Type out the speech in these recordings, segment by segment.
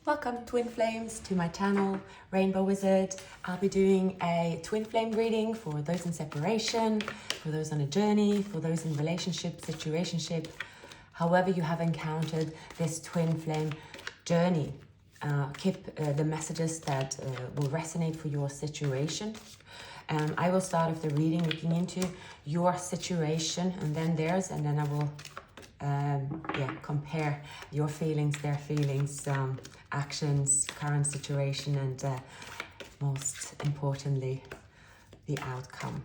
Welcome twin flames to my channel, Rainbow Wizard. I'll be doing a twin flame reading for those in separation, for those on a journey, for those in relationship, situationship, however you have encountered this twin flame journey. Keep the messages that will resonate for your situation. I will start with the reading looking into your situation and then theirs, and then I will compare your feelings, their feelings, actions, current situation, and most importantly, the outcome.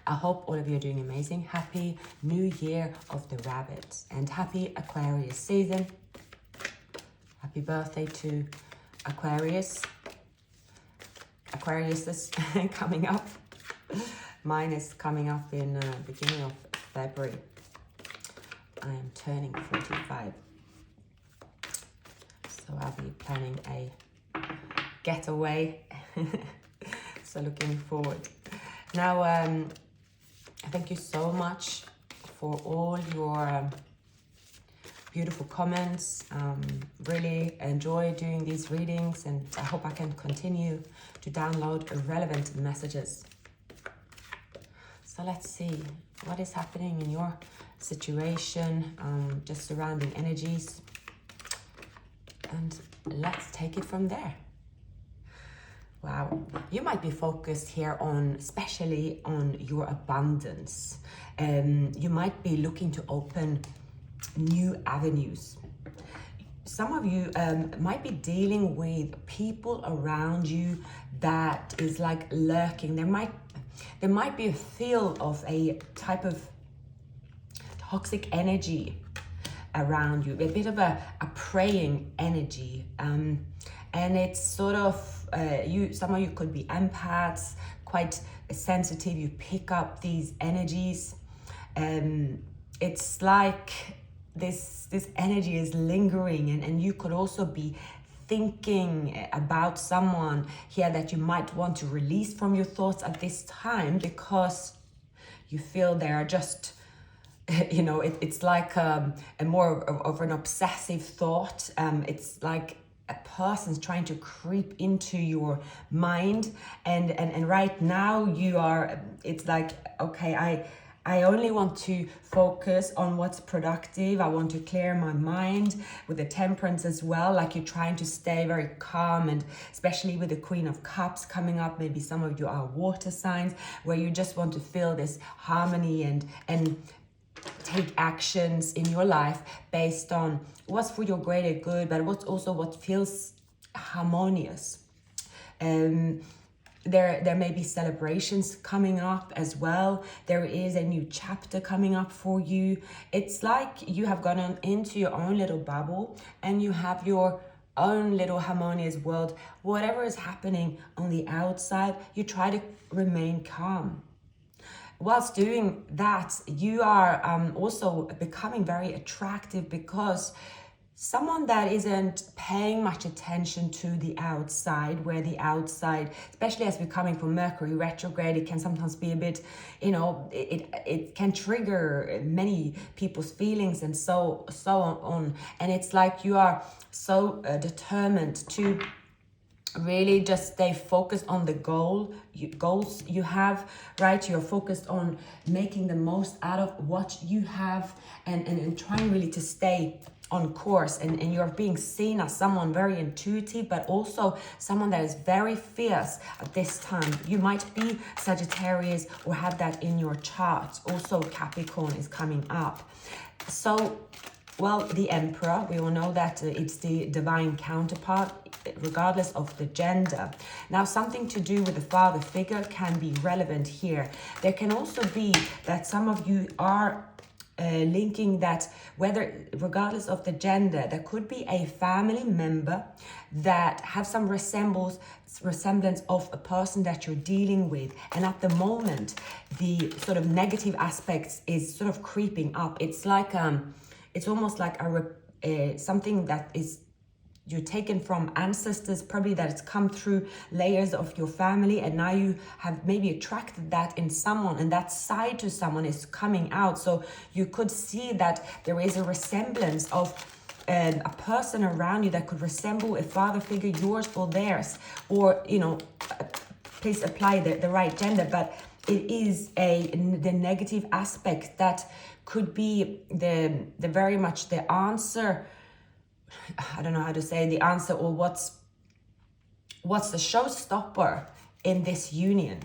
I hope all of you are doing amazing. Happy New Year of the Rabbit and happy Aquarius season. Happy birthday to Aquarius. Aquarius is coming up. Mine is coming up in beginning of February. I am turning 45. So I'll be planning a getaway. So looking forward. Now, thank you so much for all your beautiful comments. Really enjoy doing these readings, and I hope I can continue to download relevant messages. So let's see what is happening in your situation, just surrounding energies, and let's take it from there. Wow, you might be focused here on, especially on your abundance. You might be looking to open new avenues. Some of you might be dealing with people around you that is like lurking. There might be a feel of a type of toxic energy around you, a bit of a praying energy, and it's sort of some of you could be empaths, quite sensitive. You pick up these energies. It's like this energy is lingering, and you could also be thinking about someone here that you might want to release from your thoughts at this time, because you feel they are just it's like a more of an obsessive thought. It's like a person's trying to creep into your mind, and right now you are, it's like, okay, I only want to focus on what's productive. I want to clear my mind, with the Temperance as well. Like you're trying to stay very calm, and especially with the Queen of Cups coming up, maybe some of you are water signs, where you just want to feel this harmony and take actions in your life based on what's for your greater good, but what's also what feels harmonious. There may be celebrations coming up as well. There is a new chapter coming up for you. It's like you have gone into your own little bubble, and you have your own little harmonious world. Whatever is happening on the outside, you try to remain calm. Whilst doing that, you are also becoming very attractive, because someone that isn't paying much attention to the outside, where the outside, especially as we're coming from Mercury retrograde, it can sometimes be a bit, it can trigger many people's feelings and so on. And it's like you are so determined to really just stay focused on the goals you have, right? You're focused on making the most out of what you have, and trying really to stay on course, and you're being seen as someone very intuitive, but also someone that is very fierce at this time. You might be Sagittarius or have that in your chart. Also Capricorn is coming up. So, well, the Emperor, we all know that it's the divine counterpart, regardless of the gender. Now, something to do with the father figure can be relevant here. There can also be that some of you are linking that, regardless of the gender, there could be a family member that have some resemblance of a person that you're dealing with, and at the moment the sort of negative aspects is sort of creeping up. It's like it's almost like something that is you're taken from ancestors, probably that it's come through layers of your family, and now you have maybe attracted that in someone, and that side to someone is coming out. So you could see that there is a resemblance of a person around you that could resemble a father figure, yours or theirs, or, you know, please apply the right gender, but it is the negative aspect that could be the very much the answer. I don't know how to say the answer, or what's the showstopper in this union.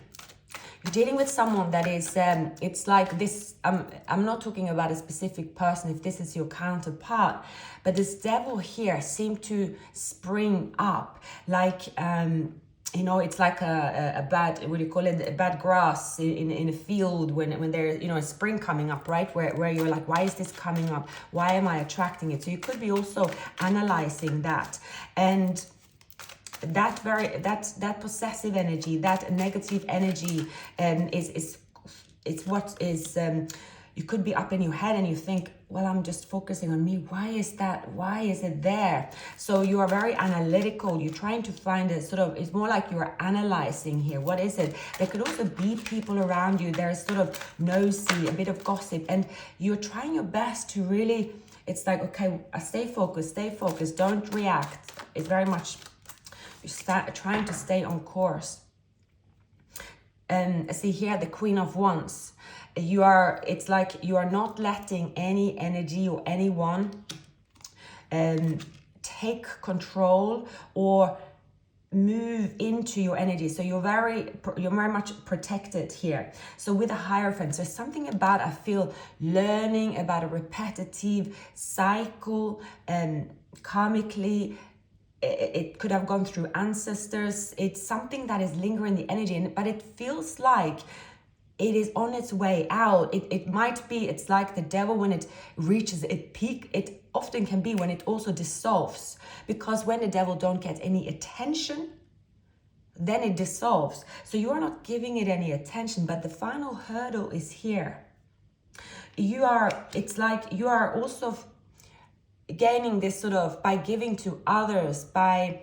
You're dealing with someone that is, it's like this, I'm not talking about a specific person if this is your counterpart, but this devil here seemed to spring up like, you know, it's like a bad, what do you call it, a bad grass in a field when there's, you know, a spring coming up, right? Where you're like, why is this coming up? Why am I attracting it? So you could be also analyzing that. And that possessive energy, that negative energy, is what is, you could be up in your head and you think, well, I'm just focusing on me. Why is that? Why is it there? So you are very analytical. You're trying to find a sort of, it's more like you're analyzing here. What is it? There could also be people around you. There's sort of nosy, a bit of gossip, and you're trying your best to really, it's like, okay, stay focused, don't react. It's very much, you're trying to stay on course. And see here, the Queen of Wands. It's like you are not letting any energy or anyone take control or move into your energy. So you're very much protected here. So with the Hierophant, there's something about, I feel, learning about a repetitive cycle, karmically. It could have gone through ancestors. It's something that is lingering the energy, but it feels like it is on its way out. It might be, it's like the devil when it reaches its peak, it often can be when it also dissolves. Because when the devil don't get any attention, then it dissolves. So you are not giving it any attention, but the final hurdle is here. It's like you are also gaining this sort of, by giving to others, by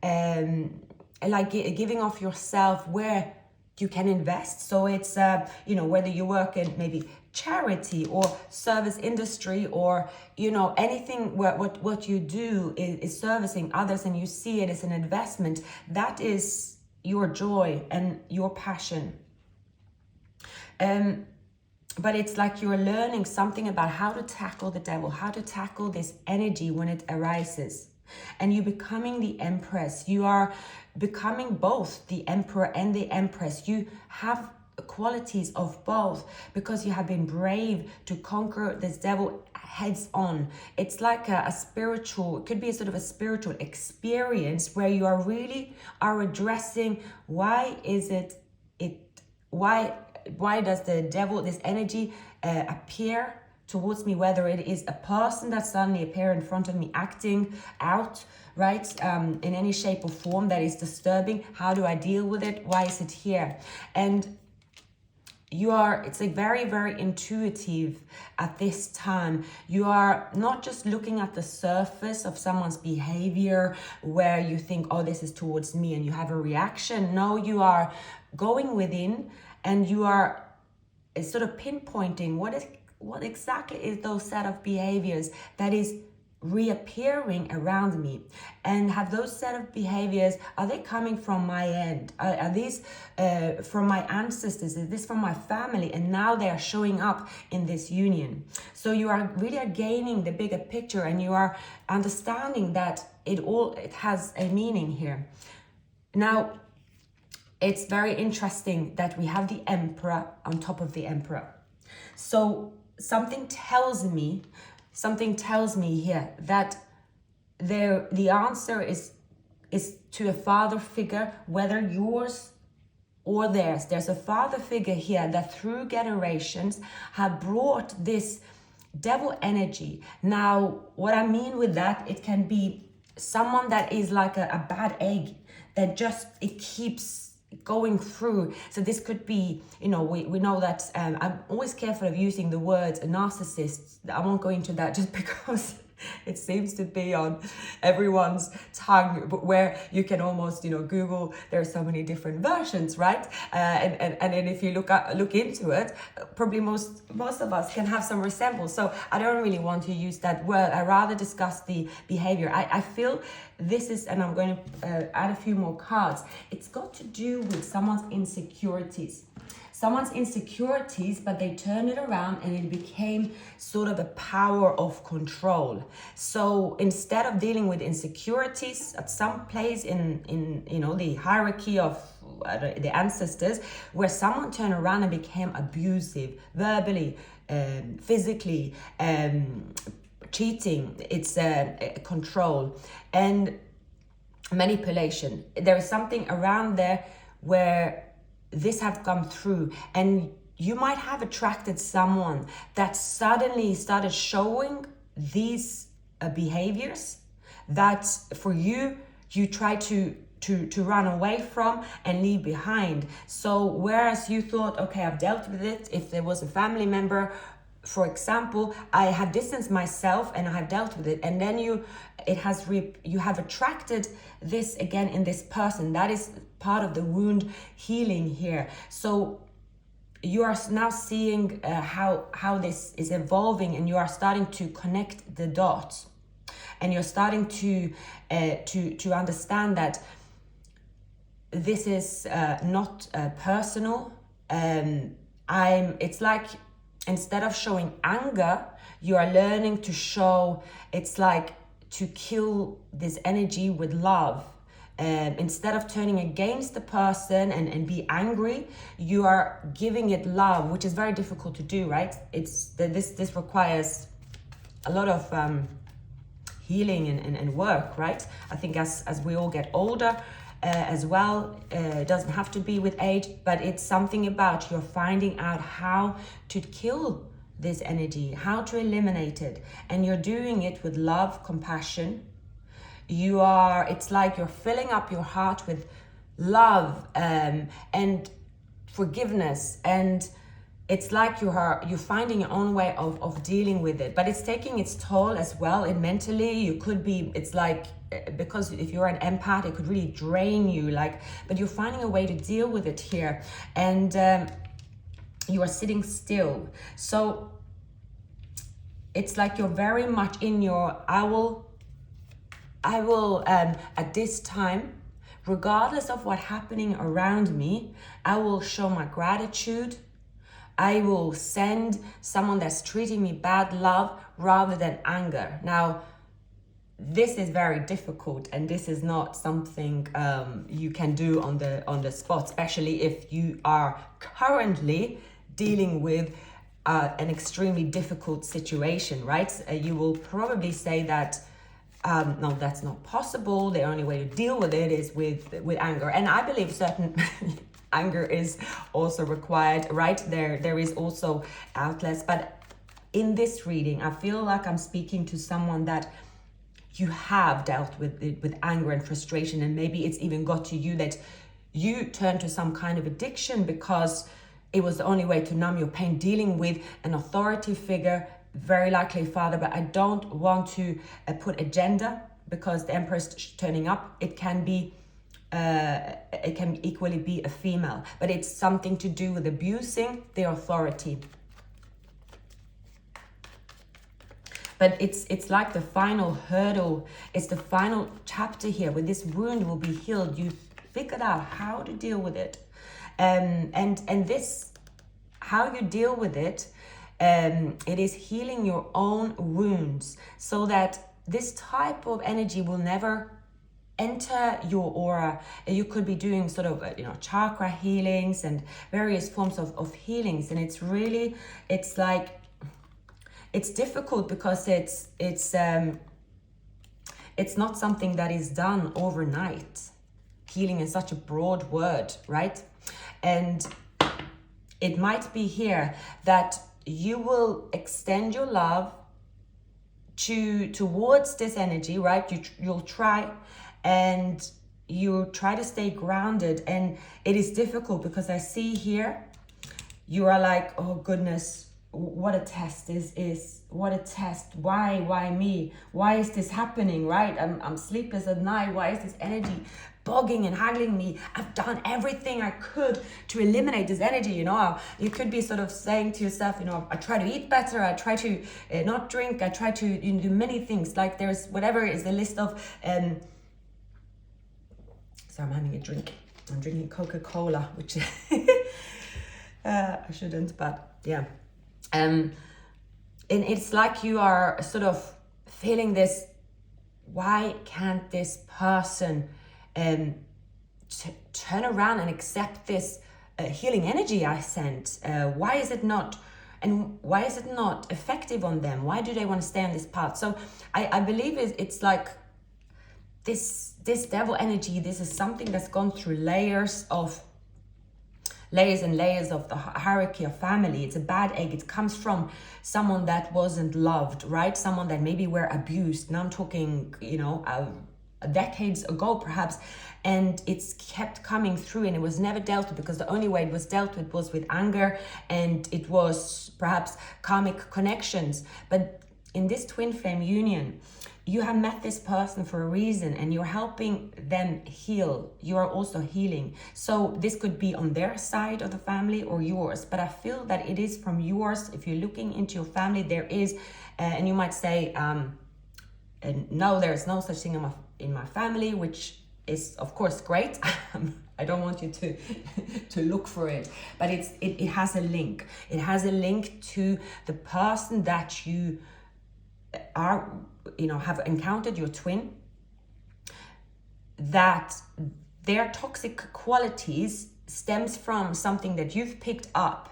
like giving of yourself where you can invest. So it's, you know, whether you work in maybe charity or service industry, or, you know, anything where what you do is servicing others and you see it as an investment, that is your joy and your passion. But it's like you're learning something about how to tackle the devil, how to tackle this energy when it arises. And you're becoming the Empress. You are becoming both the Emperor and the Empress. You have qualities of both because you have been brave to conquer this devil heads on. It's like a spiritual, it could be a sort of a spiritual experience where you are really addressing why does the devil, this energy appear towards me, whether it is a person that suddenly appear in front of me acting out, right, in any shape or form that is disturbing. How do I deal with it? Why is it here? And it's like very, very intuitive at this time. You are not just looking at the surface of someone's behavior where you think, oh, this is towards me, and you have a reaction. No, you are going within and you are sort of pinpointing what exactly is those set of behaviors that is reappearing around me, and have those set of behaviors, are they coming from my end? Are these from my ancestors? Is this from my family? And now they are showing up in this union. So you are really gaining the bigger picture, and you are understanding that it has a meaning here. Now, it's very interesting that we have the Emperor on top of the Emperor. So something tells me here that the answer is to a father figure, whether yours or theirs. There's a father figure here that through generations have brought this devil energy. Now, what I mean with that, it can be someone that is like a bad egg that just, it keeps going through. So this could be, you know, we know that I'm always careful of using the word narcissist. I won't go into that just because It seems to be on everyone's tongue, but where you can almost, Google, there are so many different versions, right? And then if you look into it, probably most of us can have some resemblance. So I don't really want to use that word. I rather discuss the behavior. I feel this is, and I'm going to add a few more cards. It's got to do with someone's insecurities. Someone's insecurities, but they turned it around and it became sort of a power of control. So instead of dealing with insecurities at some place in the hierarchy of the ancestors, where someone turned around and became abusive, verbally, physically, cheating, it's control and manipulation. There is something around there where this have come through, and you might have attracted someone that suddenly started showing these behaviors that for you try to run away from and leave behind. So whereas you thought, okay, I've dealt with it, if there was a family member, for example, I have distanced myself and I have dealt with it, and then you have attracted this again in this person. That is part of the wound healing here. So you are now seeing how this is evolving, and you are starting to connect the dots, and you're starting to understand that this is not personal. It's like, instead of showing anger, you are learning to show, it's like to kill this energy with love. Instead of turning against the person and be angry, you are giving it love, which is very difficult to do, right? This requires a lot of healing and work, right? I think as we all get older, as well, it doesn't have to be with age, but it's something about you're finding out how to kill this energy, how to eliminate it, and you're doing it with love, compassion. It's like you're filling up your heart with love and forgiveness, and it's like you're finding your own way of dealing with it, but it's taking its toll as well. And mentally, it's like, because if you're an empath, it could really drain you, but you're finding a way to deal with it here, and you are sitting still. So it's like you're very much in your, I will at this time, regardless of what's happening around me, I will show my gratitude. I will send someone that's treating me bad love rather than anger. Now, this is very difficult, and this is not something you can do on the spot, especially if you are currently dealing with an extremely difficult situation, right? You will probably say that no, that's not possible. The only way to deal with it is with anger, and I believe certain anger is also required, right? There is also outlets, but in this reading, I feel like I'm speaking to someone that you have dealt with anger and frustration, and maybe it's even got to you that you turn to some kind of addiction because it was the only way to numb your pain, dealing with an authority figure, very likely father, but I don't want to put agenda, because the Empress turning up, it can equally be a female, but it's something to do with abusing the authority. But it's like the final hurdle. It's the final chapter here, where this wound will be healed. You figured out how to deal with it, and this, how you deal with it. It is healing your own wounds, so that this type of energy will never enter your aura. You could be doing sort of chakra healings and various forms of healings, and it's like, it's difficult because it's not something that is done overnight. Healing is such a broad word, right? And it might be here that you will extend your love towards this energy, right? You'll try, and you try to stay grounded, and it is difficult because I see here you are like, oh goodness, what a test is what a test. Why me? Why is this happening, right? I'm sleepless at night. Why is this energy bugging and haggling me? I've done everything I could to eliminate this energy. You could be sort of saying to yourself, I try to eat better, I try to not drink, I try to do many things. Like there's whatever is the list of sorry, I'm having a drink. I'm drinking Coca-Cola, which I shouldn't, but yeah. And it's like you are sort of feeling this, why can't this person turn around and accept this healing energy I sent? Why is it not effective on them? Why do they want to stay on this path? So I believe it's like this devil energy. This is something that's gone through layers and layers of the hierarchy of family. It's a bad egg. It comes from someone that wasn't loved, right? Someone that maybe were abused. Now I'm talking, decades ago perhaps, and it's kept coming through and it was never dealt with, because the only way it was dealt with was with anger, and it was perhaps karmic connections. But in this twin flame union, you have met this person for a reason and you're helping them heal. You are also healing. So this could be on their side of the family or yours, but I feel that it is from yours. If you're looking into your family, there is, and you might say, no, there's no such thing in my family, which is of course great. I don't want you to look for it, but it has a link. It has a link to the person that you are, have encountered, your twin, that their toxic qualities stems from something that you've picked up,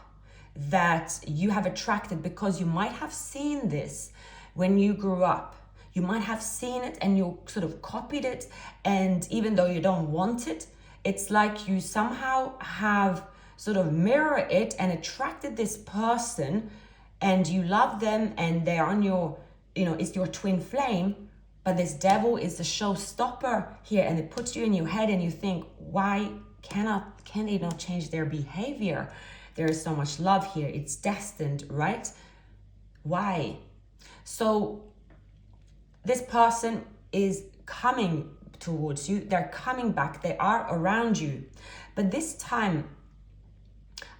that you have attracted because you might have seen this when you grew up. You might have seen it and you sort of copied it, and even though you don't want it, it's like you somehow have sort of mirrored it and attracted this person, and you love them and they're on your, it's your twin flame, but this devil is the showstopper here, and it puts you in your head and you think, why can they not change their behavior? There is so much love here. It's destined, right? Why? So this person is coming towards you. They're coming back. They are around you. But this time,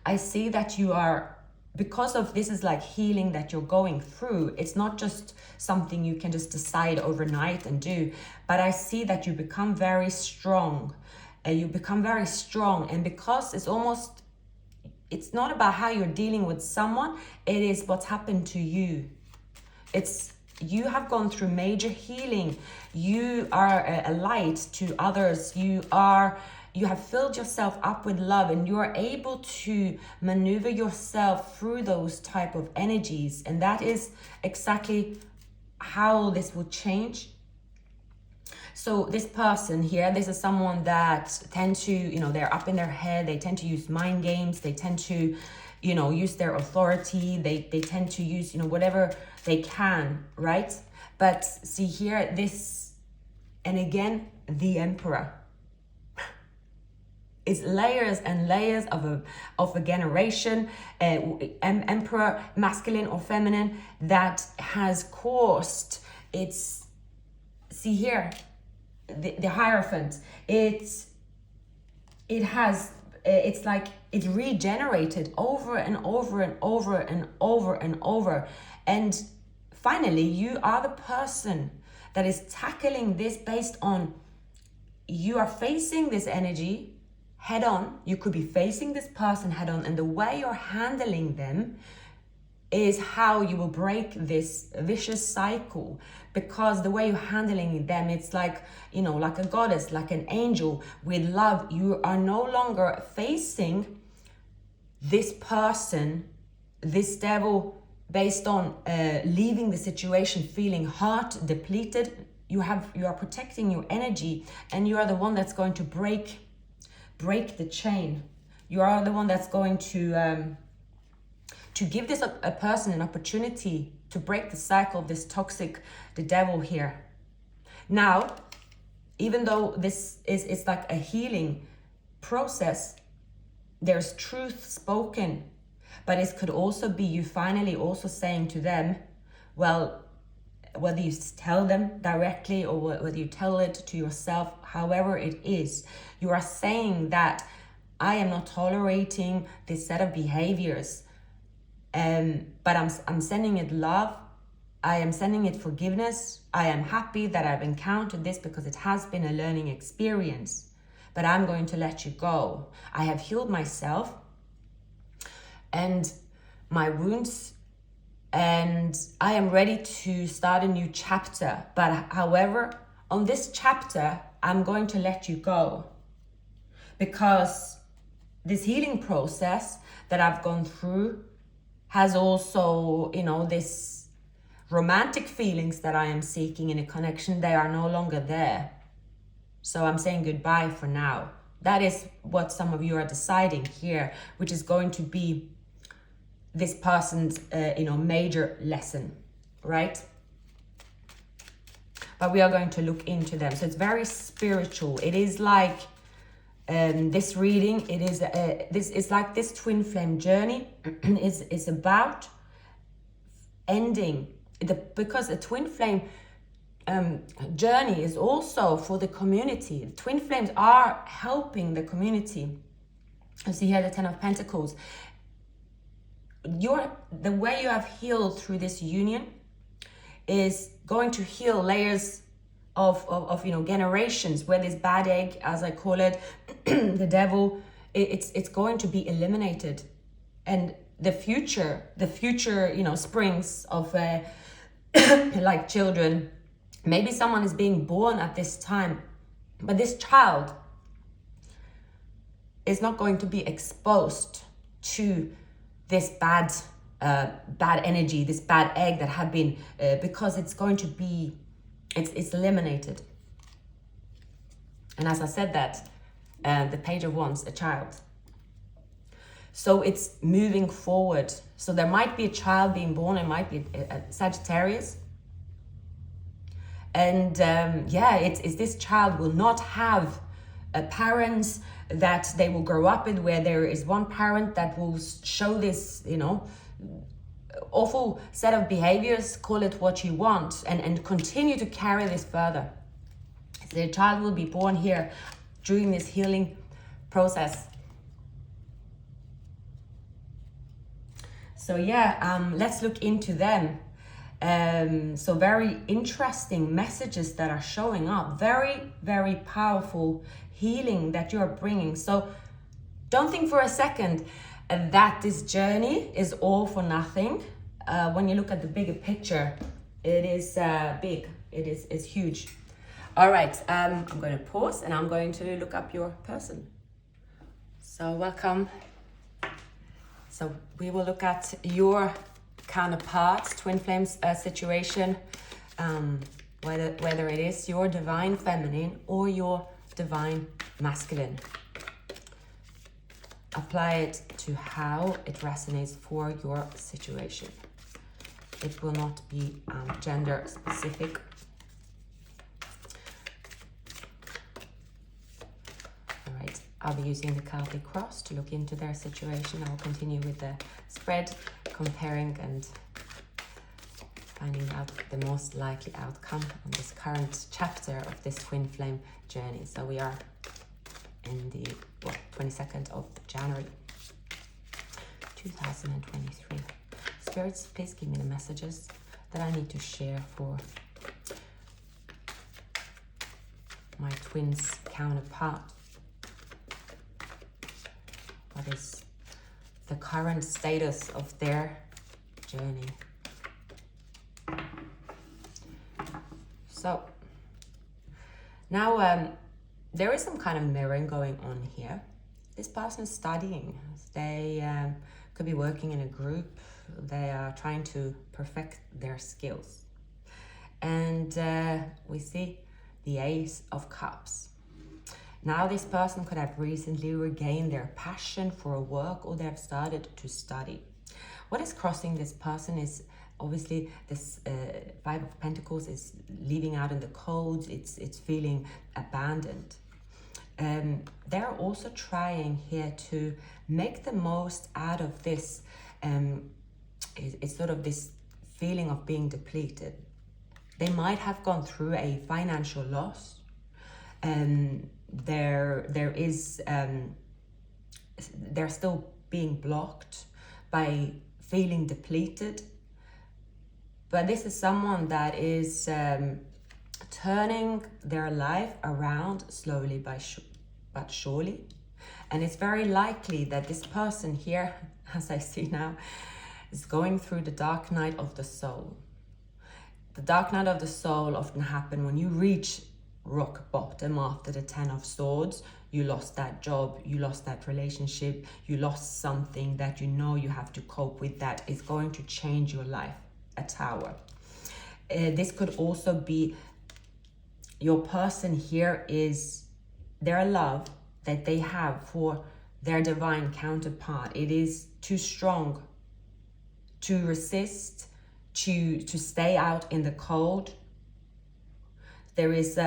I see that you are, because of this is like healing that you're going through. It's not just something you can just decide overnight and do. But I see that you become very strong. And because it's not about how you're dealing with someone. It is what's happened to you. You have gone through major healing. You are a light to others. You have filled yourself up with love, and you are able to maneuver yourself through those type of energies. And that is exactly how this will change. So this person here, this is someone that tend to, they're up in their head. They tend to use mind games. They tend to, use their authority. They tend to use, whatever they can, right? But see here, this, and again, the Emperor. It's layers and layers of a generation, Emperor, masculine or feminine, that has caused, see here, the Hierophant, it's like it regenerated over and over and over and over and over. And finally, you are the person that is tackling this based on, you are facing this energy head on. You could be facing this person head on, and the way you're handling them is how you will break this vicious cycle. Because the way you're handling them, it's like, like a goddess, like an angel with love. You are no longer facing this person, this devil, based on leaving the situation feeling hurt, depleted. You are protecting your energy, and you are the one that's going to break the chain. You are the one that's going to give this a person an opportunity to break the cycle of this toxic, the devil here. Now, even though this is like a healing process, there's truth spoken. But it could also be you finally also saying to them, well, whether you tell them directly or whether you tell it to yourself, however it is, you are saying that I am not tolerating this set of behaviors, but I'm sending it love. I am sending it forgiveness. I am happy that I've encountered this because it has been a learning experience, but I'm going to let you go. I have healed myself and my wounds, and I am ready to start a new chapter. But however, on this chapter, I'm going to let you go because this healing process that I've gone through has also, this romantic feelings that I am seeking in a connection, they are no longer there. So I'm saying goodbye for now. That is what some of you are deciding here, which is going to be this person's, major lesson, right? But we are going to look into them. So it's very spiritual. It is like this reading. It is it's like this twin flame journey is about ending because a twin flame journey is also for the community. The twin flames are helping the community. You see here the 10 of Pentacles. The way you have healed through this union is going to heal layers of generations where this bad egg, as I call it, the devil, it's going to be eliminated, and the future springs of like children. Maybe someone is being born at this time, but this child is not going to be exposed to this bad energy, this bad egg that had been, because it's going to be, it's eliminated. And as I said that, the Page of Wands, a child. So it's moving forward. So there might be a child being born, it might be a Sagittarius. And it's this child will not have parents that they will grow up with, where there is one parent that will show this, awful set of behaviors, call it what you want, and continue to carry this further. The child will be born here during this healing process. So let's look into them. So very interesting messages that are showing up. Very, very powerful healing that you're bringing. So don't think for a second that this journey is all for nothing. When you look at the bigger picture, it is big. It's huge. All right, I'm going to pause and I'm going to look up your person. So welcome. So we will look at your counterpart, twin flames situation, whether it is your divine feminine or your divine masculine. Apply it to how it resonates for your situation. It will not be gender specific. All right, I'll be using the Celtic cross to look into their situation. I'll continue with the spread, comparing and finding out the most likely outcome on this current chapter of this twin flame journey. So we are in the 22nd of January 2023. Spirits, please give me the messages that I need to share for my twins counterpart. What is the current status of their journey? So now there is some kind of mirroring going on here. This person is studying. They could be working in a group. They are trying to perfect their skills. And we see the Ace of Cups. Now this person could have recently regained their passion for a work, or they have started to study. What is crossing this person is obviously this Five of Pentacles is leaving out in the cold. It's feeling abandoned. they're also trying here to make the most out of this. It's sort of this feeling of being depleted. They might have gone through a financial loss. There is they're still being blocked by feeling depleted. But this is someone that is turning their life around slowly but surely. And it's very likely that this person here, as I see now, is going through the dark night of the soul. The dark night of the soul often happens when you reach rock bottom after the 10 of Swords. You lost that job, you lost that relationship, you lost something that you know you have to cope with that is going to change your life. A Tower. This could also be your person here is their love that they have for their divine counterpart. It is too strong to resist, to stay out in the cold. There is,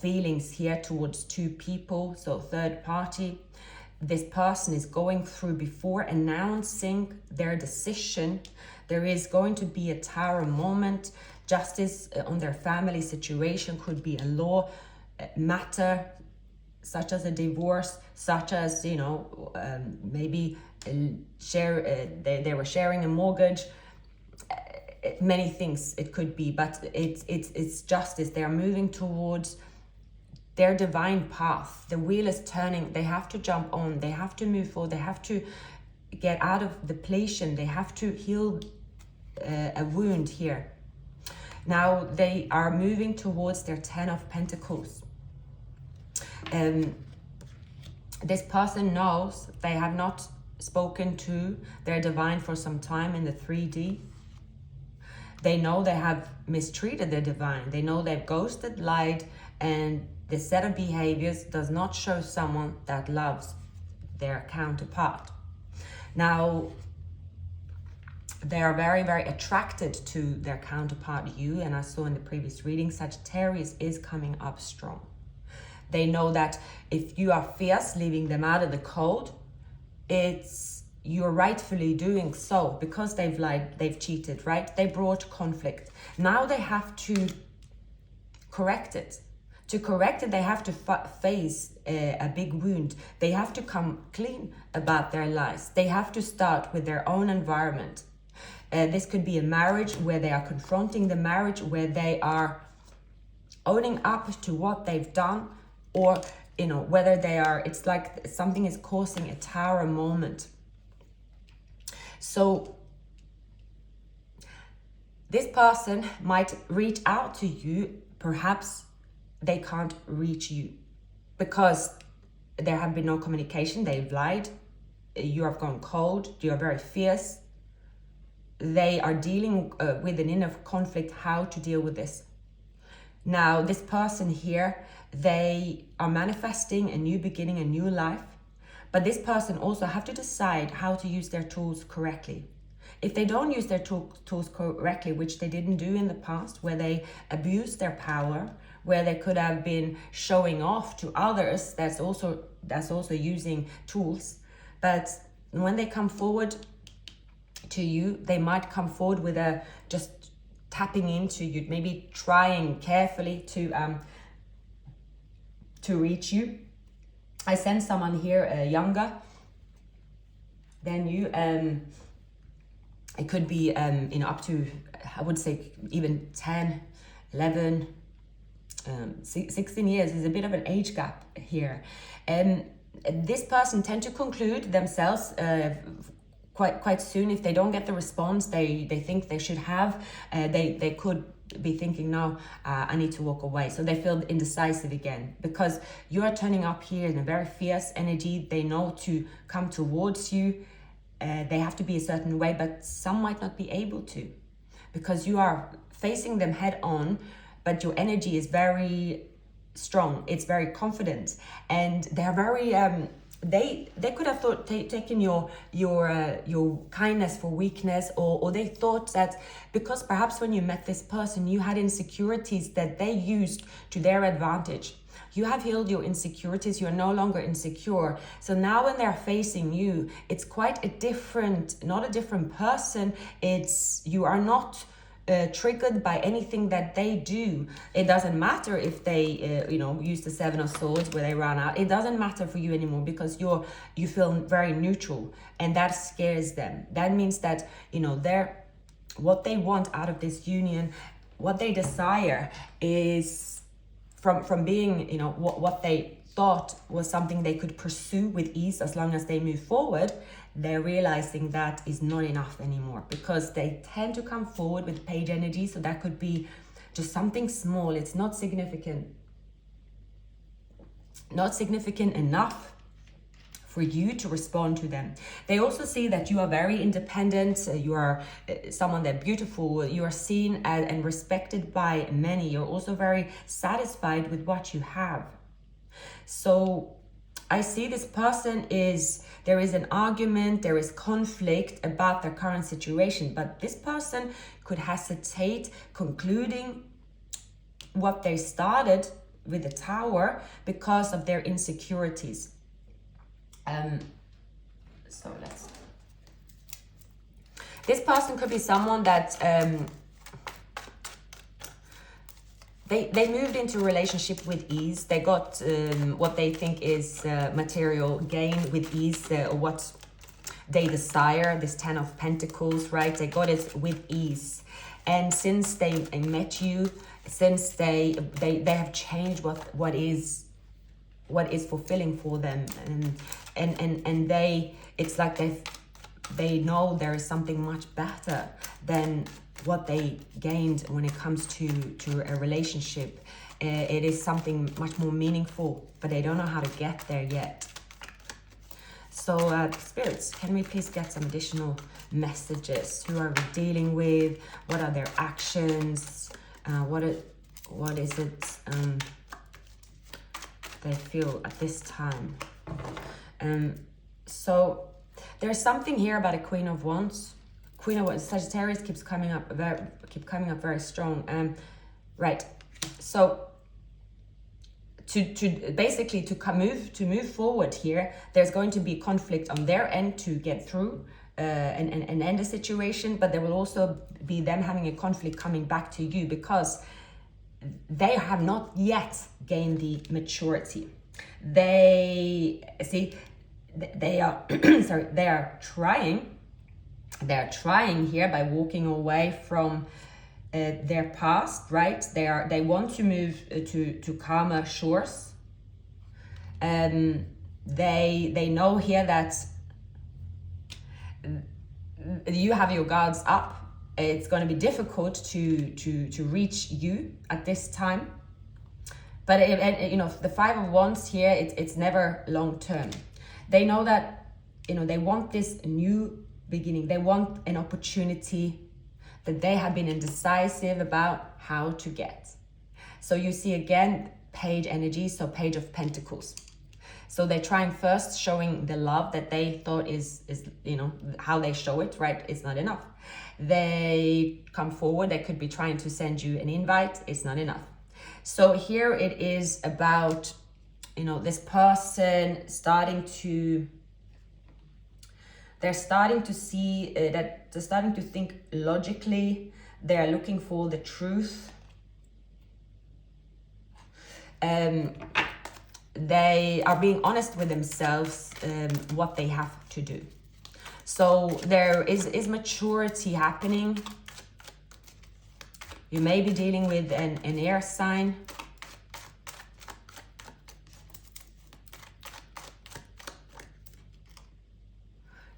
feelings here towards two people, so third party. This person is going through before announcing their decision. There is going to be a Tower moment. Justice on their family situation could be a law matter, such as a divorce, such as, maybe they were sharing a mortgage. Many things it could be, but it's justice. They are moving towards their divine path. The wheel is turning. They have to jump on. They have to move forward. They have to get out of depletion. They have to heal a wound here. Now they are moving towards their 10 of Pentacles. This person knows they have not spoken to their divine for some time in the 3D. They know they have mistreated their divine. They know they've ghosted, lied, and this set of behaviors does not show someone that loves their counterpart. Now, they are very, very attracted to their counterpart, you, and I saw in the previous reading, Sagittarius is coming up strong. They know that if you are fierce, leaving them out of the cold, you're rightfully doing so because they've lied, they've cheated, right? They brought conflict. Now they have to correct it. To correct it, they have to face a big wound. They have to come clean about their lies. They have to start with their own environment. This could be a marriage where they are confronting the marriage, where they are owning up to what they've done, or, whether they are, it's like something is causing a Tower moment. So this person might reach out to you. Perhaps they can't reach you because there have been no communication. They've lied. You have gone cold. You are very fierce. They are dealing with an inner conflict, how to deal with this. Now, this person here, they are manifesting a new beginning, a new life. But this person also have to decide how to use their tools correctly. If they don't use their tools correctly, which they didn't do in the past, where they abused their power, where they could have been showing off to others, that's also using tools. But when they come forward to you, they might come forward with just tapping into you, maybe trying carefully to reach you. I sense someone here younger than you. It could be up to, I would say, even 10, 11, 16 years. Is a bit of an age gap here. This person tend to conclude themselves quite soon. If they don't get the response they think they should have, they could be thinking, no, I need to walk away. So they feel indecisive again because you are turning up here in a very fierce energy. They know to come towards you. They have to be a certain way, but some might not be able to because you are facing them head on, but your energy is very strong, it's very confident, and they're very they could have thought taken your kindness for weakness, or they thought that because perhaps when you met this person you had insecurities that they used to their advantage. You have healed your insecurities, you're no longer insecure. So now when they're facing you, it's quite a different, not a different person. It's, you are not triggered by anything that they do. It doesn't matter if they use the Seven of Swords where they run out. It doesn't matter for you anymore, because you feel very neutral, and that scares them. That means that they're, what they want out of this union, what they desire is from being what they thought was something they could pursue with ease as long as they move forward. They're realizing that is not enough anymore, because they tend to come forward with page energy. So that could be just something small. It's not significant enough for you to respond to them. They also see that you are very independent. You are someone that's beautiful. You are seen as, and respected by many. You're also very satisfied with what you have. So I see this person there is an argument, there is conflict about their current situation, but this person could hesitate concluding what they started with the Tower because of their insecurities. This person could be someone that they moved into a relationship with ease. They got what they think is material gain with ease, what they desire, this Ten of Pentacles, right? They got it with ease. And since they met you, since they have changed what is fulfilling for them, and it's like they know there is something much better than what they gained when it comes to a relationship. It is something much more meaningful, but they don't know how to get there yet. So spirits, can we please get some additional messages? Who are we dealing with? What are their actions? What is it they feel at this time? So there's something here about a Queen of Wands. Queen of Wands, Sagittarius keeps coming up very strong. Right. So to move forward here, there's going to be conflict on their end to get through and end the situation, but there will also be them having a conflict coming back to you, because they have not yet gained the maturity. They are sorry, they are trying here by walking away from their past, right? They want to move to calmer shores. They know here that you have your guards up. It's going to be difficult to reach you at this time. But the Five of Wands here, it's never long term. They know that they want this new beginning. They want an opportunity that they have been indecisive about how to get. So you see again page energy, so Page of Pentacles. So they're trying first showing the love that they thought is how they show it, right? It's not enough. They come forward, they could be trying to send you an invite, it's not enough. So here it is about this person they're starting to see that they're starting to think logically. They're looking for the truth. They are being honest with themselves, what they have to do. So there is maturity happening. You may be dealing with an air sign.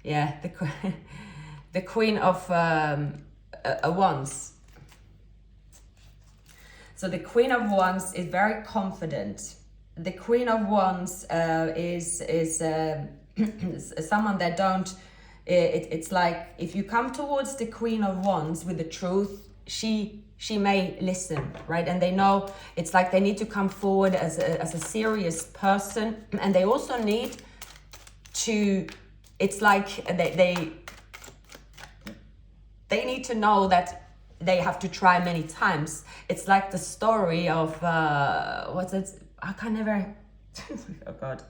Yeah, the Queen of Wands. So the Queen of Wands is very confident. The Queen of Wands is someone that don't. It's like if you come towards the Queen of Wands with the truth, she she may listen, right? And they know it's like they need to come forward as a serious person, and they also need to, it's like they need to know that they have to try many times. It's like the story of what's it? I can never. Oh God.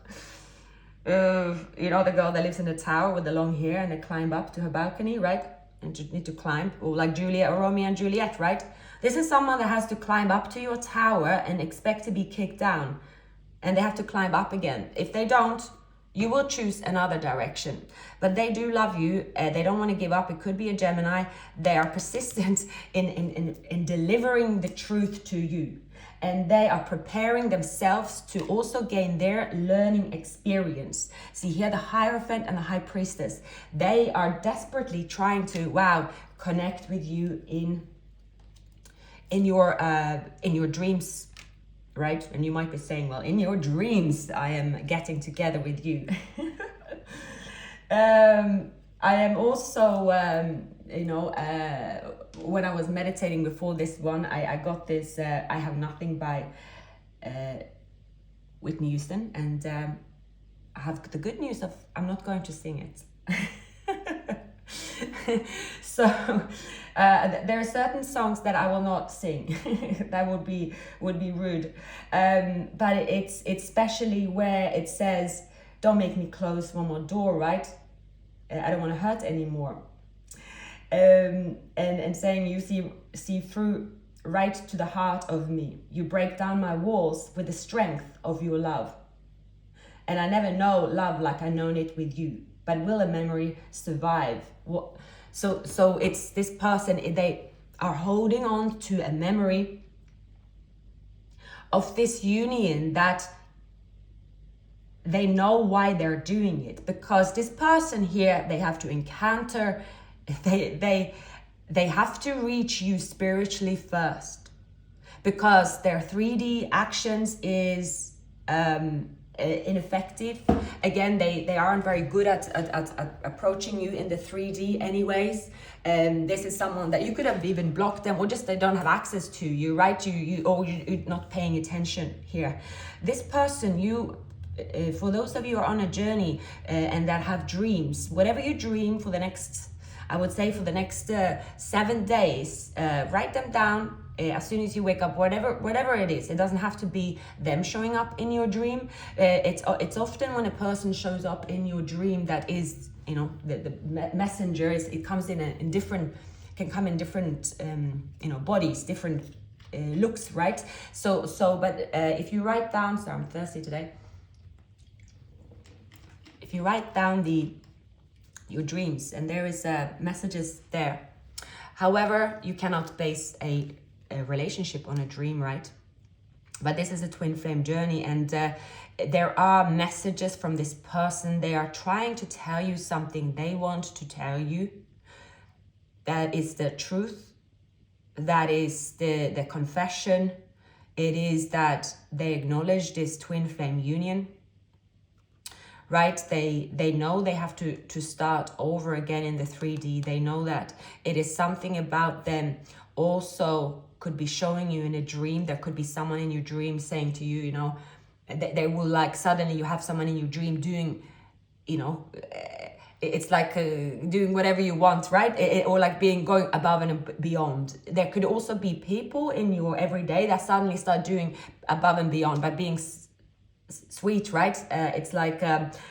You know the girl that lives in the tower with the long hair, and they climb up to her balcony, right? And you need to climb, or like Juliet or Romeo and Juliet, right? This is someone that has to climb up to your tower and expect to be kicked down, and they have to climb up again. If they don't, you will choose another direction. But they do love you. They don't want to give up. It could be a Gemini. They are persistent in delivering the truth to you. And they are preparing themselves to also gain their learning experience. See here, the Hierophant and the High Priestess. They are desperately trying to, connect with you in your dreams. Right? And you might be saying, well, in your dreams, I am getting together with you. I am also, when I was meditating before this one, I got this, I Have Nothing by Whitney Houston. And I have the good news of, I'm not going to sing it. So there are certain songs that I will not sing. That would be rude. But it's especially where it says, "Don't make me close one more door," right? I don't want to hurt anymore. And saying, "You see through right to the heart of me. You break down my walls with the strength of your love. And I never know love like I known it with you. But will a memory survive?" So it's this person, they are holding on to a memory of this union that they know why they're doing it. Because this person here, they have to encounter, they have to reach you spiritually first. Because their 3D actions is ineffective. Again, they aren't very good at approaching you in the 3D anyways. This is someone that you could have even blocked them, or just they don't have access to you, right? You're not paying attention here. This person, for those of you who are on a journey and that have dreams, whatever you dream for the next, I would say for the next 7 days, write them down. As soon as you wake up, whatever it is, it doesn't have to be them showing up in your dream. It's often when a person shows up in your dream that is, the messenger is, it comes in different, can come in different, bodies, different looks, right? But if you write down, sorry, I'm thirsty today. If you write down your dreams, and there is messages there. However, you cannot base a relationship on a dream, right? But this is a twin flame journey, and there are messages from this person. They are trying to tell you something they want to tell you. That is the truth. That is the confession. It is that they acknowledge this twin flame union, right? They know they have to start over again in the 3D. They know that it is something about them also could be showing you in a dream. There could be someone in your dream saying to you, they will, like, suddenly you have someone in your dream doing, it's like doing whatever you want, right? Or like going above and beyond. There could also be people in your everyday that suddenly start doing above and beyond by being sweet, right? It's like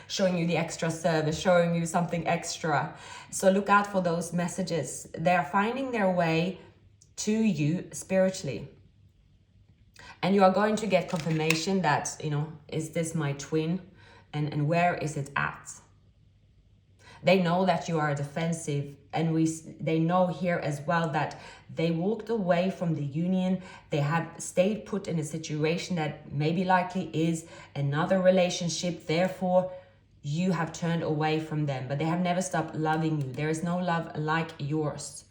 showing you the extra service, showing you something extra. So look out for those messages. They're finding their way to you spiritually, and you are going to get confirmation that, is this my twin, and where is it at? They know that you are defensive, and they know here as well that they walked away from the union. They have stayed put in a situation that maybe likely is another relationship. Therefore, you have turned away from them, but they have never stopped loving you. There is no love like yours.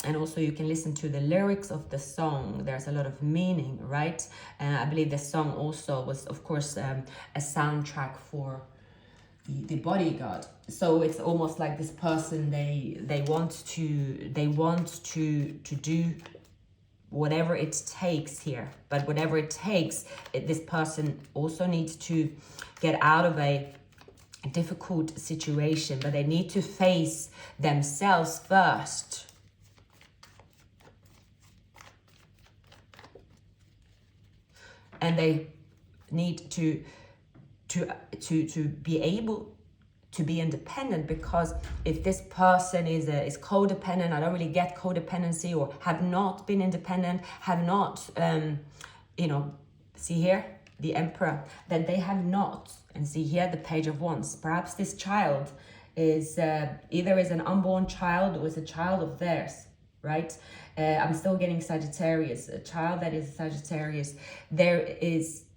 And also you can listen to the lyrics of the song. There's a lot of meaning, right? I believe the song also was, of course, a soundtrack for the bodyguard. So it's almost like this person, they want to do whatever it takes here. But whatever it takes, this person also needs to get out of a difficult situation, but they need to face themselves first. And they need to be able to be independent, because if this person is codependent, I don't really get codependency, or have not been independent, have not, you know, see here, the Emperor, then they have not. And see here, the Page of Wands. Perhaps this child is either is an unborn child or is a child of theirs, right? I'm still getting Sagittarius, a child that is Sagittarius.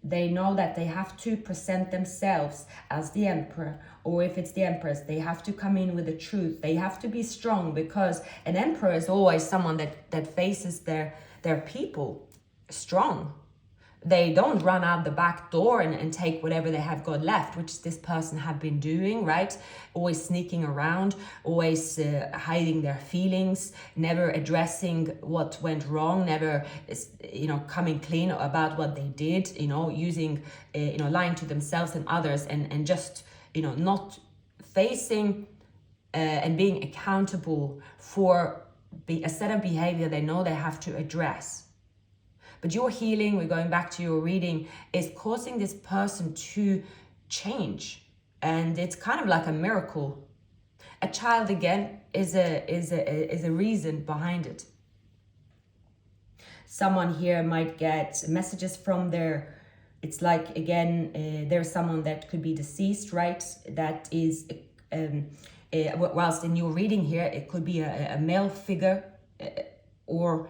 They know that they have to present themselves as the Emperor, or if it's the Empress, they have to come in with the truth. They have to be strong, because an Emperor is always someone that faces their people strong. They don't run out the back door and take whatever they have got left, which this person have been doing, right? Always sneaking around, always hiding their feelings, never addressing what went wrong, never, you know, coming clean about what they did, you know, using, you know, lying to themselves and others, and just, you know, not facing and being accountable for a set of behavior they know they have to address. But your healing, we're going back to your reading, is causing this person to change. And it's kind of like a miracle. A child, again, is a reason behind it. Someone here might get messages from their, it's like, again, there's someone that could be deceased, right? That is, whilst in your reading here, it could be a male figure, or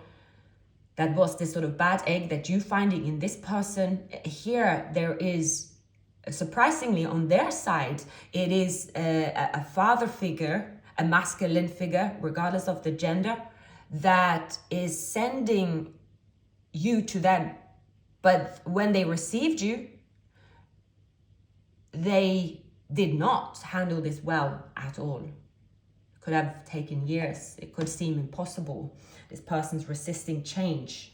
that was this sort of bad egg that you finding in this person. Here, there is, surprisingly on their side, it is a father figure, a masculine figure, regardless of the gender, that is sending you to them. But when they received you, they did not handle this well at all. It could have taken years. It could seem impossible. This person's resisting change,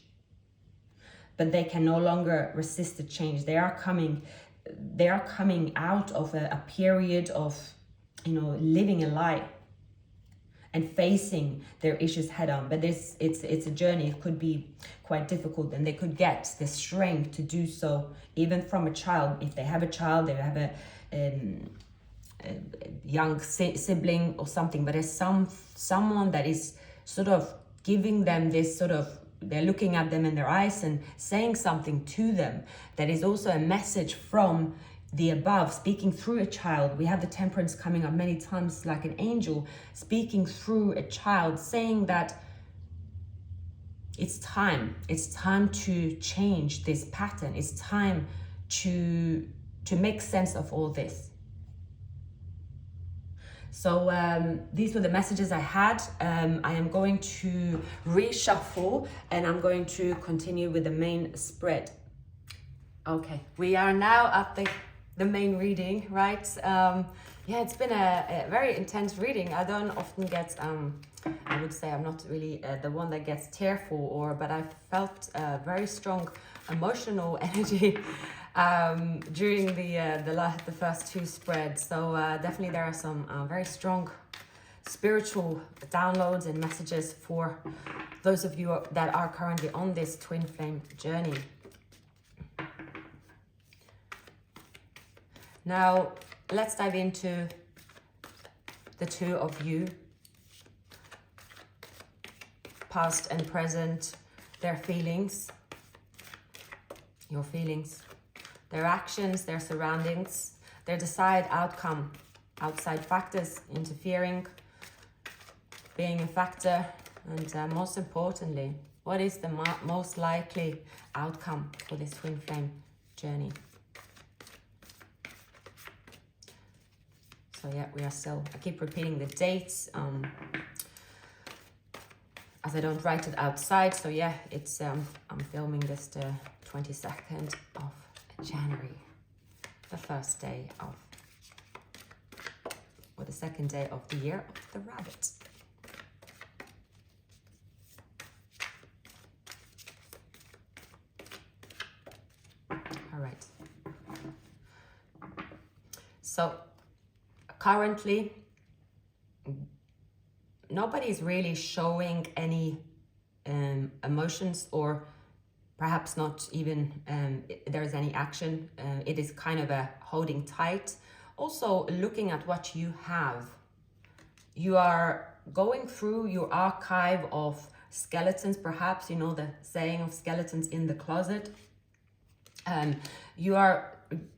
but they can no longer resist the change. They are coming out of a period of, you know, living a lie and facing their issues head on. But it's a journey. It could be quite difficult, and they could get the strength to do so even from a child. If they have a child, they have a young sibling or something, but there's someone that is sort of giving them this sort of, they're looking at them in their eyes and saying something to them that is also a message from the above, speaking through a child. We have the Temperance coming up many times, like an angel speaking through a child, saying that it's time to change this pattern. It's time to make sense of all this. So these were the messages I had. I am going to reshuffle, and I'm going to continue with the main spread. Okay, we are now at the main reading, right? Yeah, it's been a very intense reading. I don't often get, I would say I'm not really the one that gets tearful, but I felt very strong emotional energy during the first two spreads. So definitely there are some very strong spiritual downloads and messages for those of you that are currently on this twin flame journey. Now let's dive into the two of you, past and present, their feelings, your feelings, their actions, their surroundings, their desired outcome, outside factors interfering, being a factor, and most importantly, what is the most likely outcome for this twin flame journey? So yeah, we are still, I keep repeating the dates as I don't write it outside. So yeah, it's I'm filming this the 22nd of January, the first day of for the second day of the year of the rabbit. All right. So currently, nobody is really showing any emotions, or perhaps not even there's any action. It is kind of a holding tight. Also looking at what you have. You are going through your archive of skeletons, perhaps, you know, the saying of skeletons in the closet.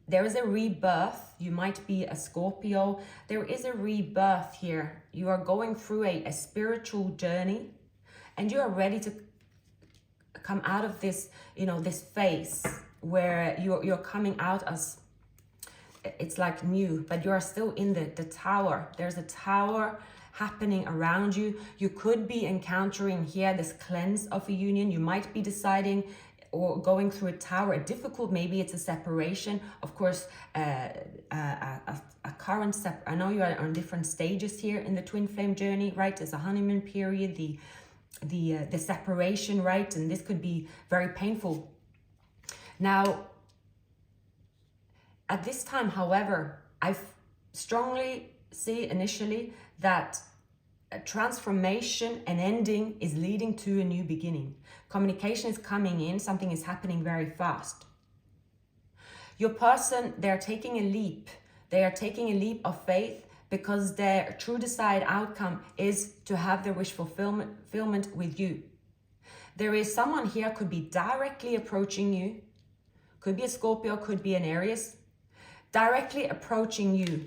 There is a rebirth. You might be a Scorpio. There is a rebirth here. You are going through a spiritual journey, and you are ready to come out of this, you know, this phase where you're coming out as, it's like new, but you are still in the tower. There's a tower happening around you. You could be encountering here this cleanse of a union. You might be deciding or going through a tower, maybe it's a separation. Of course, a current I know you are on different stages here in the twin flame journey, right? There's a honeymoon period, the separation, right? And this could be very painful. Now, at this time, however, I strongly see initially that a transformation and ending is leading to a new beginning. Communication is coming in, something is happening very fast. Your person, they're taking a leap. They are taking a leap of faith because their true desired outcome is to have their wish fulfillment with you. There is someone here, could be directly approaching you, could be a Scorpio, could be an Aries, directly approaching you.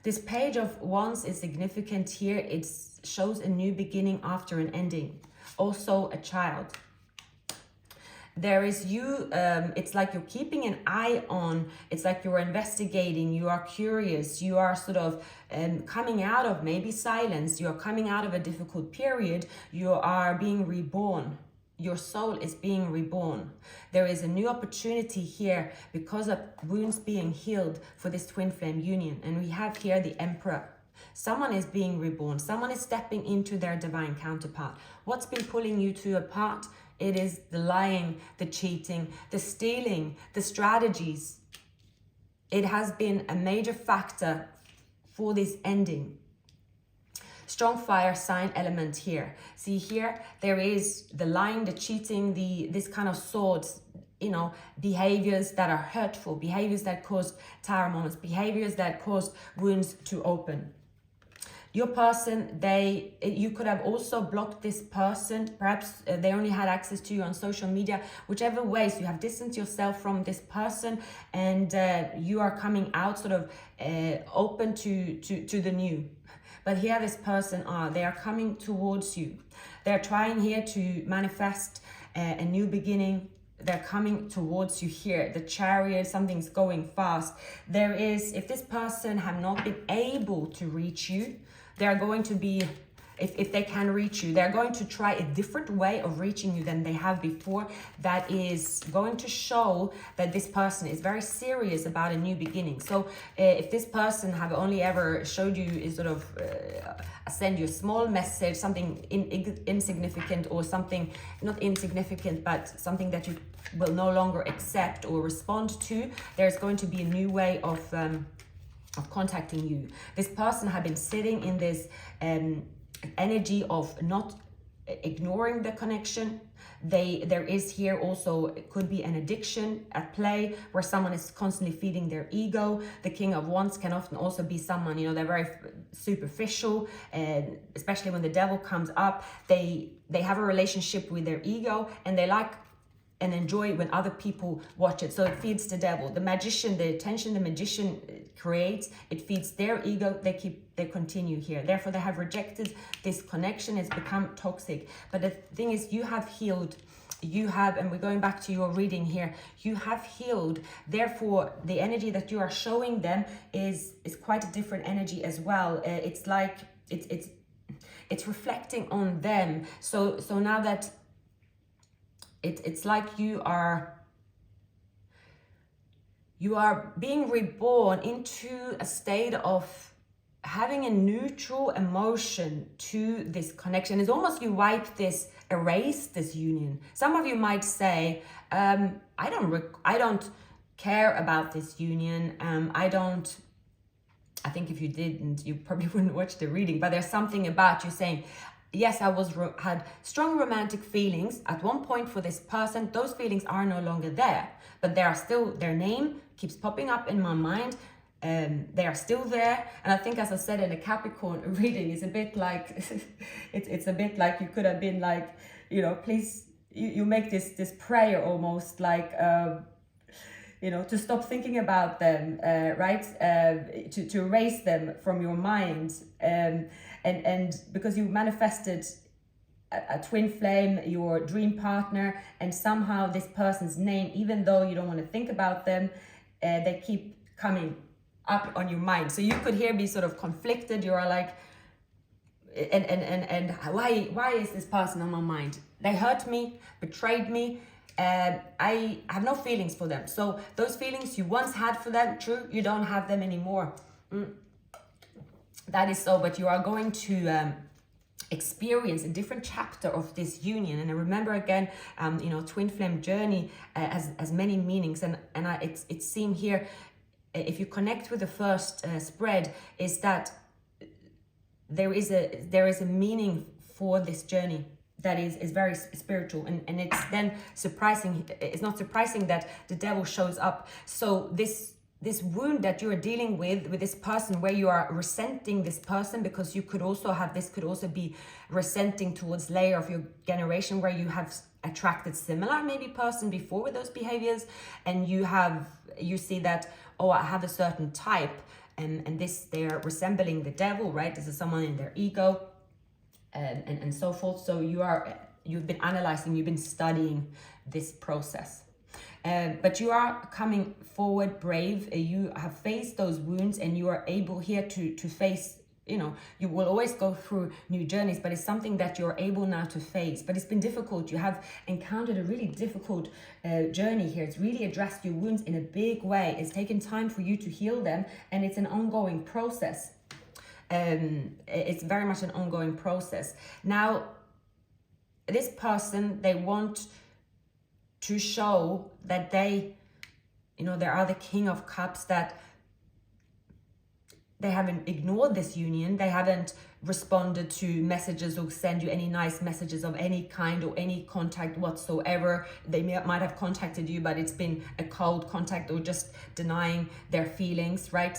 This Page of Wands is significant here. It shows a new beginning after an ending. Also a child. There is you, it's like you're keeping an eye on, it's like you're investigating, you are curious, you are sort of coming out of maybe silence, you're coming out of a difficult period, you are being reborn. Your soul is being reborn. There is a new opportunity here because of wounds being healed for this twin flame union. And we have here the Emperor. Someone is being reborn. Someone is stepping into their divine counterpart. What's been pulling you two apart? It is the lying, the cheating, the stealing, the strategies. It has been a major factor for this ending. Strong fire sign element here. See here, there is the lying, the cheating, this kind of swords, you know, behaviors that are hurtful, behaviors that cause tower moments, behaviors that cause wounds to open. Your person, you could have also blocked this person. Perhaps they only had access to you on social media. Whichever ways, you have distanced yourself from this person, and you are coming out sort of open to the new. But here this person they are coming towards you. They're trying here to manifest a new beginning. They're coming towards you here. The Chariot, something's going fast. There is, if this person have not been able to reach you, they're going to be, if they can reach you, they're going to try a different way of reaching you than they have before. That is going to show that this person is very serious about a new beginning. So if this person have only ever showed you is sort of send you a small message, something insignificant, or something not insignificant, but something that you will no longer accept or respond to, there's going to be a new way of contacting you. This person have been sitting in this energy of not ignoring the connection. There is here also, it could be an addiction at play where someone is constantly feeding their ego. The King of Wands can often also be someone, you know, they're very superficial, and especially when the devil comes up, they have a relationship with their ego, and they like and enjoy when other people watch it. So it feeds the devil. The magician, the attention the magician creates, it feeds their ego. They continue here. Therefore, they have rejected this connection. It's become toxic. But the thing is, you have healed. You have, and we're going back to your reading here, you have healed. Therefore, the energy that you are showing them is quite a different energy as well. It's like, it's reflecting on them. So now that it's like you are being reborn into a state of having a neutral emotion to this connection. It's almost you erase this union. Some of you might say, I don't care about this union. I think if you didn't, you probably wouldn't watch the reading, but there's something about you saying, yes, I had strong romantic feelings at one point for this person. Those feelings are no longer there, but they are still, their name keeps popping up in my mind. They are still there. And I think, as I said in the Capricorn reading, it's a bit like, it's a bit like you could have been like, please, you make this prayer almost like, to stop thinking about them, right? To erase them from your mind. And because you manifested a twin flame, your dream partner, and somehow this person's name, even though you don't want to think about them, they keep coming up on your mind. So you could here be sort of conflicted. You are like, and why is this person on my mind? They hurt me, betrayed me. I have no feelings for them. So those feelings you once had for them, true, you don't have them anymore. That is so, but you are going to experience a different chapter of this union. And I remember again, twin flame journey has many meanings, and it seemed here, if you connect with the first spread, is that there is a meaning for this journey that is very spiritual, and it's then surprising. It's not surprising that the devil shows up. So this wound that you are dealing with this person, where you are resenting this person, because you could also have, this could also be resenting towards layer of your generation where you have attracted similar maybe person before with those behaviors, and you see that, oh, I have a certain type, and this, they're resembling the devil, right? This is someone in their ego, and so forth. So you've been analyzing, you've been studying this process. But you are coming forward brave. You have faced those wounds, and you are able here to face, you will always go through new journeys, but it's something that you're able now to face. But it's been difficult. You have encountered a really difficult journey here. It's really addressed your wounds in a big way. It's taken time for you to heal them, and it's an ongoing process. It's very much an ongoing process. Now, this person, they want to show that they are the King of Cups, that they haven't ignored this union. They haven't responded to messages or send you any nice messages of any kind or any contact whatsoever. They might have contacted you, but it's been a cold contact or just denying their feelings, right?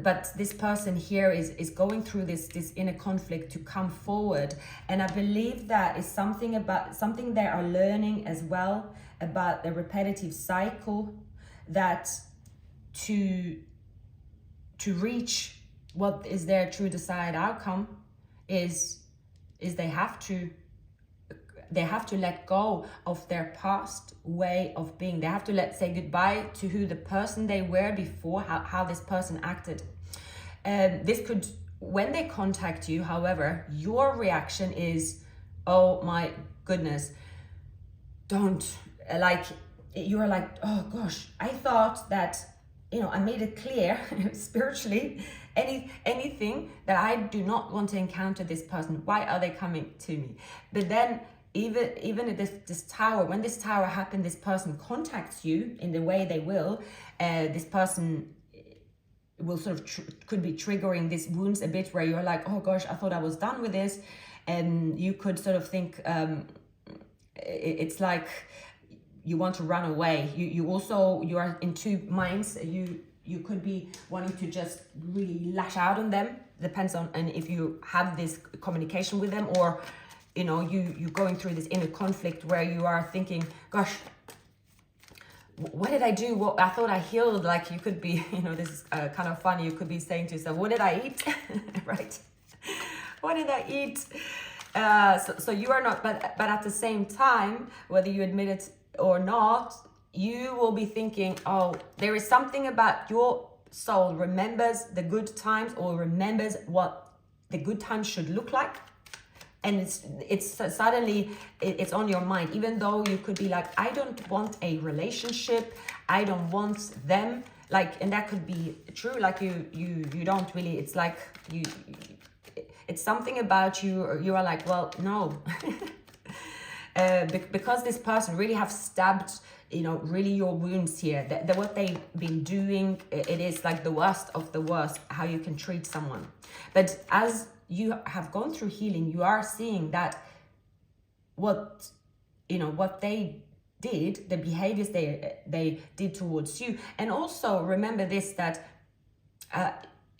But this person here is going through this inner conflict to come forward. And I believe that is something they are learning as well, about the repetitive cycle, that to reach what is their true desired outcome is they have to let go of their past way of being. They have to say goodbye to who the person they were before, how this person acted. This could, when they contact you, however, your reaction is, oh my goodness, you're like, oh gosh, I thought that, I made it clear spiritually, anything that I do not want to encounter this person. Why are they coming to me? But then even if this tower, when this tower happened, this person contacts you in the way they will, this person will sort of could be triggering these wounds a bit, where you're like, oh gosh, I thought I was done with this. And you could sort of think, it's like you want to run away. You are in two minds. You could be wanting to just really lash out on them. Depends on, and if you have this communication with them, or you're going through this inner conflict where you are thinking, gosh, what did I do? What I thought I healed. Like, you could be, this is kind of funny. You could be saying to yourself, what did I eat? Right? What did I eat? So you are not, but at the same time, whether you admit it or not, you will be thinking, oh, there is something about your soul remembers the good times, or remembers what the good times should look like. And it's suddenly it's on your mind, even though you could be like, I don't want a relationship, I don't want them, like, and that could be true, like you don't really, it's like it's something about you, or you are like, well, no. Because this person really have stabbed, you know, really your wounds here, that what they've been doing, it is like the worst of the worst, how you can treat someone. But as you have gone through healing, you are seeing that what, you know, what they did, the behaviors they did towards you. And also remember this, that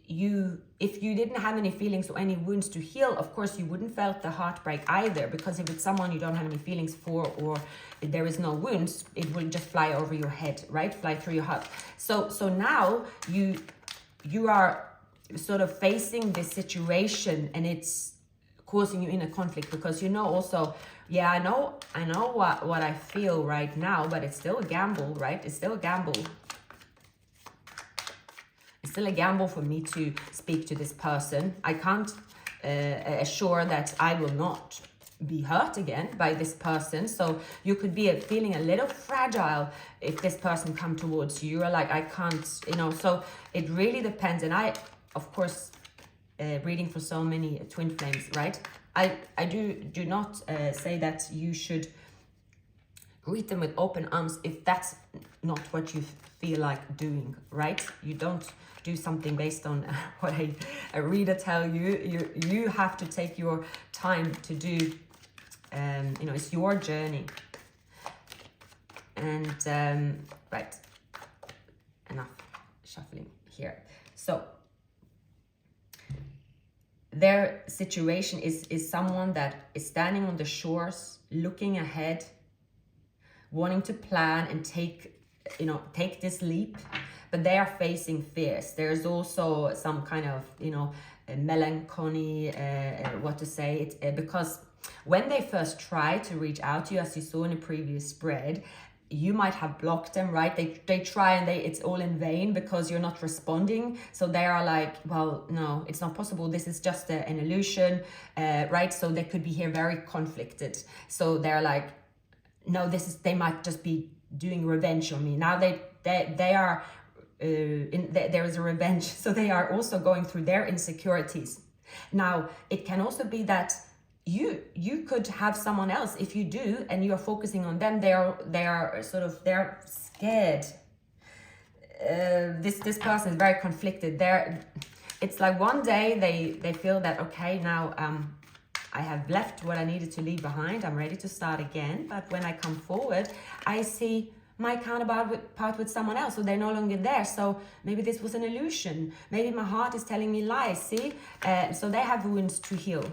if you didn't have any feelings or any wounds to heal, of course you wouldn't felt the heartbreak either, because if it's someone you don't have any feelings for, or there is no wounds, it will just fly over your head, right? Fly through your heart. So now you are sort of facing this situation, and it's causing you inner conflict, because you know also, yeah, I know what I feel right now, but it's still a gamble, right? It's still a gamble. It's still a gamble for me to speak to this person. I can't assure that I will not be hurt again by this person. So you could be feeling a little fragile if this person come towards you. You're like, I can't, you know, so it really depends. And I, of course, reading for so many twin flames, right? I do not say that you should greet them with open arms if that's not what you feel like doing, right? You don't do something based on what a reader tell you. You have to take your time to do, you know, it's your journey. And right, enough shuffling here. So their situation is someone that is standing on the shores, looking ahead, wanting to plan and take this leap, but they are facing fears. There's also some kind of, you know, melancholy, what to say, because when they first try to reach out to you, as you saw in a previous spread, you might have blocked them, right? They try and it's all in vain because you're not responding. So they are like, well, no, it's not possible. This is just an illusion, right? So they could be here very conflicted. So they're like, no, they might just be doing revenge on me. Now they are, there is a revenge. So they are also going through their insecurities. Now, it can also be that you could have someone else, if you do, and you are focusing on them, they're scared. This person is very conflicted. It's like one day they feel that, okay, now I have left what I needed to leave behind. I'm ready to start again. But when I come forward, I see my counterpart with someone else, so they're no longer there. So maybe this was an illusion. Maybe my heart is telling me lies. See, so they have wounds to heal.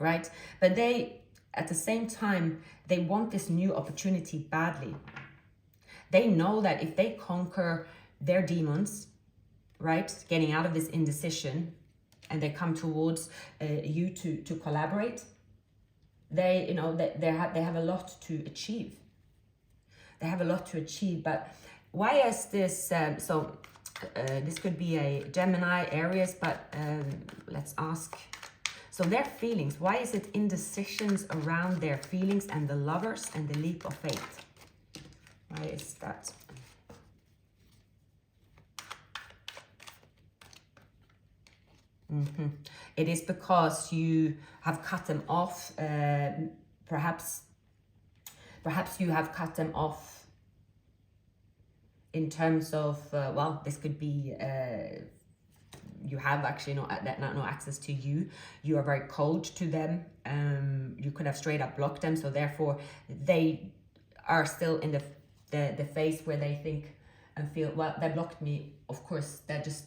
Right? But they, at the same time, they want this new opportunity badly. They know that if they conquer their demons, right, getting out of this indecision, and they come towards you to collaborate, they have a lot to achieve. They have a lot to achieve. But why is this? This could be a Gemini, Aries, but let's ask. So their feelings, why is it indecisions around their feelings and the lovers and the leap of faith? Why is that? It is because you have cut them off. Perhaps you have cut them off in terms of, well, this could be... you have actually no access to you. You are very cold to them. You could have straight up blocked them. So therefore, they are still in the phase where they think and feel, well, they blocked me. Of course, that just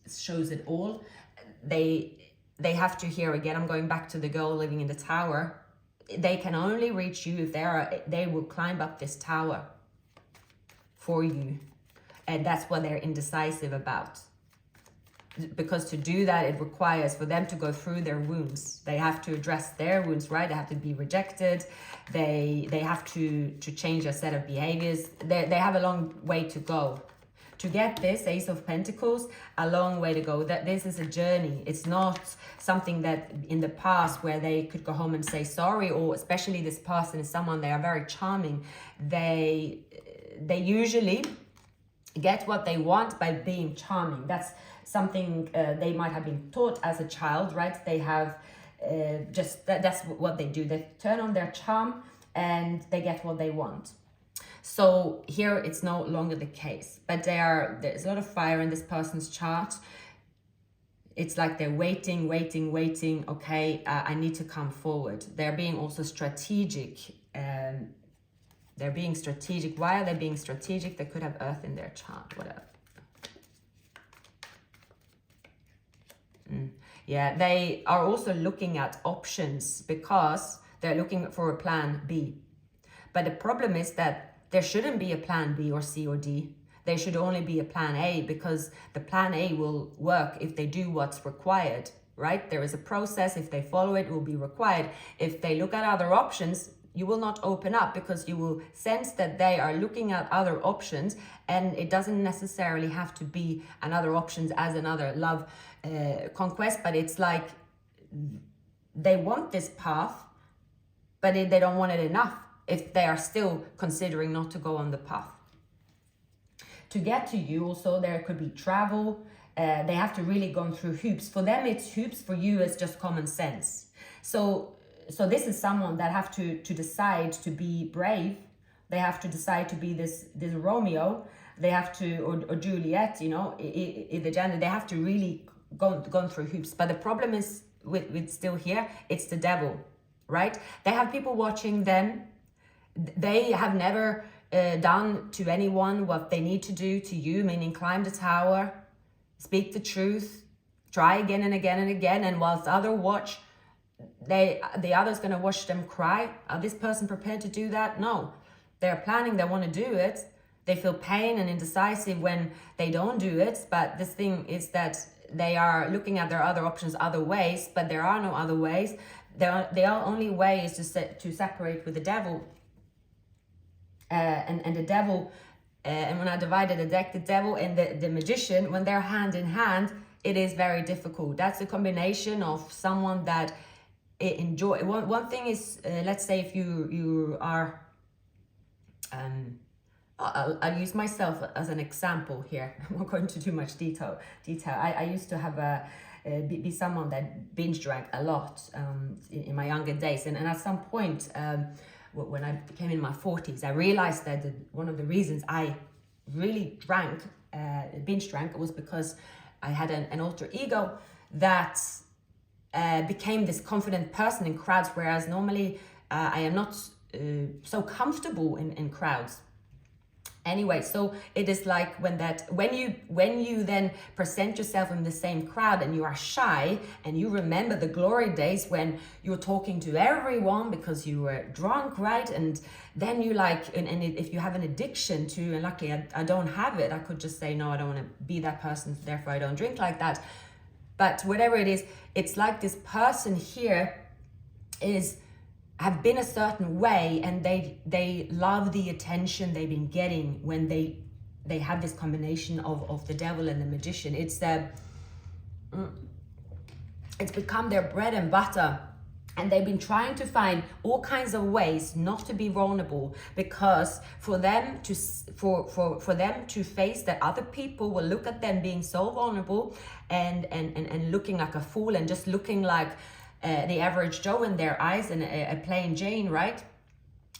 shows it all. They have to hear again. I'm going back to the girl living in the tower. They can only reach you if they will climb up this tower for you, and that's what they're indecisive about. Because to do that, it requires for them to go through their wounds. They have to address their wounds, right? They have to be rejected. They have to change a set of behaviors. They have a long way to go. To get this Ace of Pentacles, a long way to go. That this is a journey. It's not something that in the past where they could go home and say sorry, or especially this person is someone, they are very charming. They usually get what they want by being charming. That's something they might have been taught as a child, right? They have that's what they do. They turn on their charm and they get what they want. So here it's no longer the case, but there's a lot of fire in this person's chart. It's like they're waiting. Okay, I need to come forward. They're being also strategic. They're being strategic. Why are they being strategic? They could have Earth in their chart, whatever. Yeah, they are also looking at options because they're looking for a plan B. But the problem is that there shouldn't be a plan B or C or D. There should only be a plan A, because the plan A will work if they do what's required, right? There is a process. If they follow it, it will be required. If they look at other options, you will not open up, because you will sense that they are looking at other options, and it doesn't necessarily have to be another options as another love conquest, but it's like they want this path, but they don't want it enough if they are still considering not to go on the path. To get to you also, there could be travel. They have to really go through hoops. For them, it's hoops. For you, it's just common sense. So this is someone that have to decide to be brave. They have to decide to be this Romeo. They have to, or Juliet, you know, the gender. They have to really go through hoops. But the problem is with still here, it's the devil, right? They have people watching them. They have never done to anyone what they need to do to you, meaning climb the tower, speak the truth, try again and again and again. And whilst others watch, the other's going to watch them cry. Are this person prepared to do that? No. They're planning, they want to do it. They feel pain and indecisive when they don't do it. But this thing is that they are looking at their other options, other ways, but there are no other ways. The only way is to separate with the devil. And the devil, and when I divided the deck, the devil and the magician, when they're hand in hand, it is very difficult. That's a combination of someone that enjoy. One thing is, let's say if you are, I'll use myself as an example here. I'm not going to do much detail. I used to have be someone that binge drank a lot in my younger days, and at some point when I became in my 40s, I realized that one of the reasons I really binge drank, was because I had an alter ego that became this confident person in crowds, whereas normally I am not so comfortable in crowds. Anyway, so it is like when you then present yourself in the same crowd and you are shy, and you remember the glory days when you're talking to everyone because you were drunk, right? And then you and if you have an addiction to, and luckily I don't have it, I could just say, no, I don't want to be that person, therefore I don't drink like that. But whatever it is, it's like this person here have been a certain way, and they love the attention they've been getting when they have this combination of the devil and the magician. It's become their bread and butter, and they've been trying to find all kinds of ways not to be vulnerable, because for them to face that other people will look at them being so vulnerable and looking like a fool, and just looking like the average Joe in their eyes, and a plain Jane, right?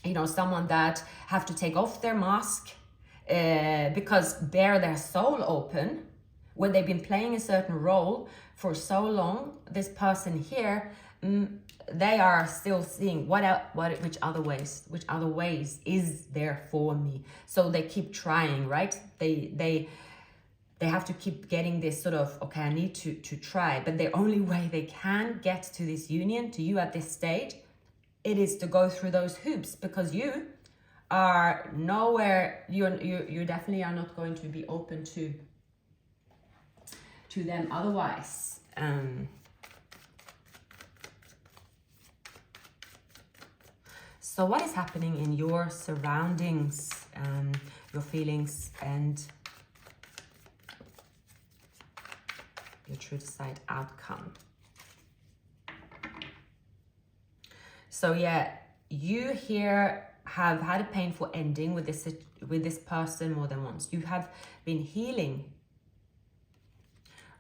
You know, someone that have to take off their mask because bare their soul open when they've been playing a certain role for so long. This person here, they are still seeing which other ways is there for me. So they keep trying, right? They have to keep getting this sort of, okay, I need to try. But the only way they can get to this union, to you at this stage, it is to go through those hoops, because you are nowhere, you definitely are not going to be open to them otherwise. So what is happening in your surroundings, your feelings, and your true desired outcome? So yeah, you here have had a painful ending with this person more than once. You have been healing,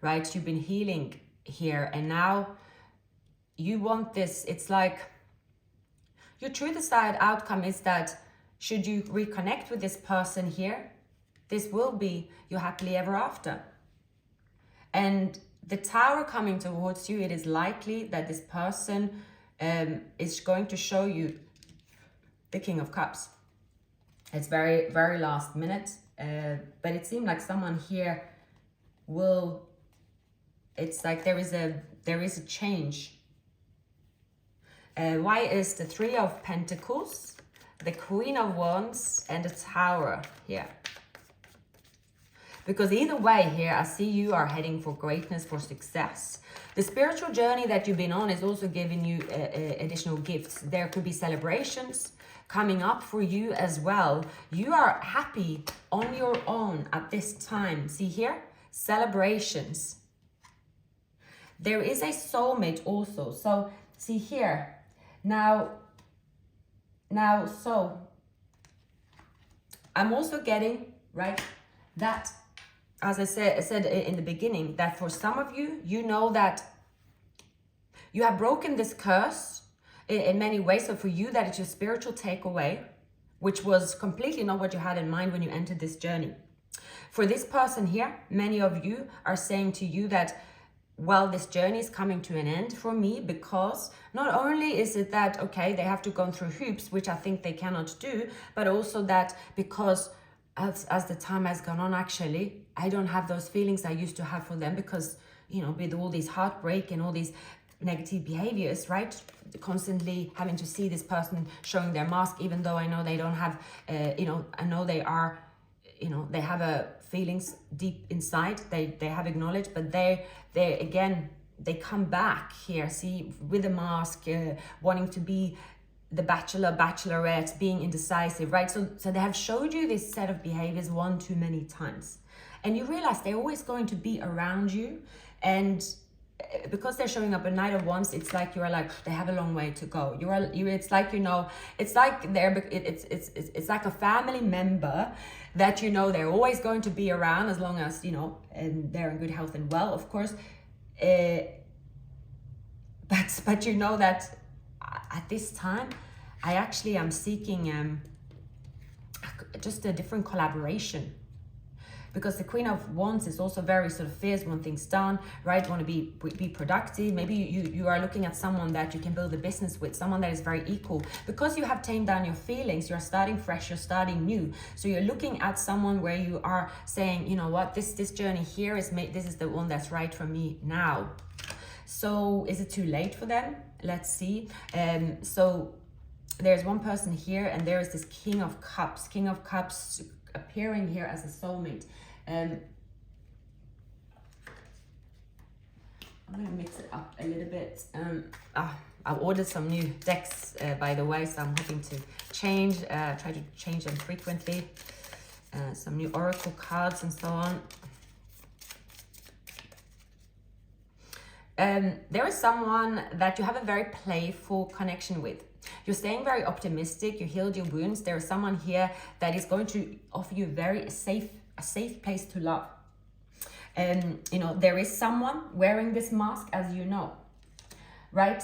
right? You've been healing here, and now you want this. It's like your true desired outcome is that should you reconnect with this person here, this will be your happily ever after. And the Tower coming towards you, it is likely that this person is going to show you the King of Cups. It's very, very last minute, but it seemed like someone here will, it's like there is a change. Why is the Three of Pentacles, the Queen of Wands, and the Tower here? Because either way here, I see you are heading for greatness, for success. The spiritual journey that you've been on is also giving you additional gifts. There could be celebrations coming up for you as well. You are happy on your own at this time. See here? Celebrations. There is a soulmate also. So see here. Now, so I'm also getting, right, that, as I said in the beginning, that for some of you, you know that you have broken this curse in many ways. So for you, that is your spiritual takeaway, which was completely not what you had in mind when you entered this journey. For this person here, many of you are saying to you that, well, this journey is coming to an end for me, because not only is it that, okay, they have to go through hoops, which I think they cannot do, but also that because as the time has gone on, actually, I don't have those feelings I used to have for them, because, you know, with all these heartbreak and all these negative behaviors, right? Constantly having to see this person showing their mask, even though I know they don't have, I know they are, they have a feelings deep inside, they have acknowledged, but they again, they come back here, see, with a mask, wanting to be the bachelorette, being indecisive, right? So they have showed you this set of behaviors one too many times, and you realize they're always going to be around you, and because they're showing up a Knight of Wands, it's like you're like, they have a long way to go. It's like, it's like it's like a family member that they're always going to be around, as long as and they're in good health and well, of course. But you know that at this time, I actually am seeking just a different collaboration. Because the Queen of Wands is also very sort of fierce, want things done, right? Want to be productive. Maybe you are looking at someone that you can build a business with, someone that is very equal. Because you have tamed down your feelings, you're starting fresh, you're starting new. So you're looking at someone where you are saying, you know what, this journey here this is the one that's right for me now. So is it too late for them? Let's see. So there's one person here, and there is this King of Cups appearing here as a soulmate. I'm gonna mix it up a little bit. I ordered some new decks, by the way, so I'm hoping to try to change them frequently. Some new oracle cards and so on. There is someone that you have a very playful connection with. You're staying very optimistic. You healed your wounds. There is someone here that is going to offer you a safe place to love. And there is someone wearing this mask, as you know, right?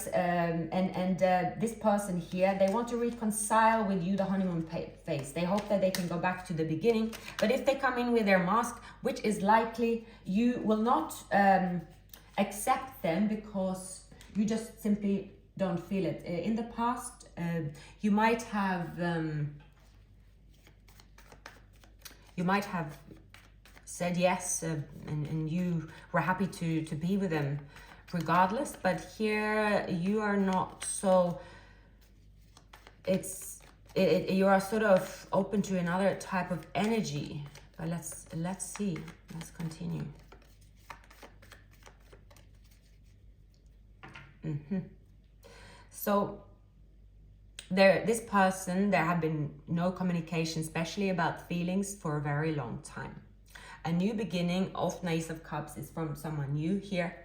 This person here, they want to reconcile with you the honeymoon phase. They hope that they can go back to the beginning. But if they come in with their mask, which is likely, you will not accept them, because you just simply don't feel it. In the past, you might have said yes, and you were happy to be with them regardless, but here you are not. So you are sort of open to another type of energy. But let's see. Let's continue. So this person, there have been no communication, especially about feelings, for a very long time. A new beginning of Knight of Cups is from someone new here.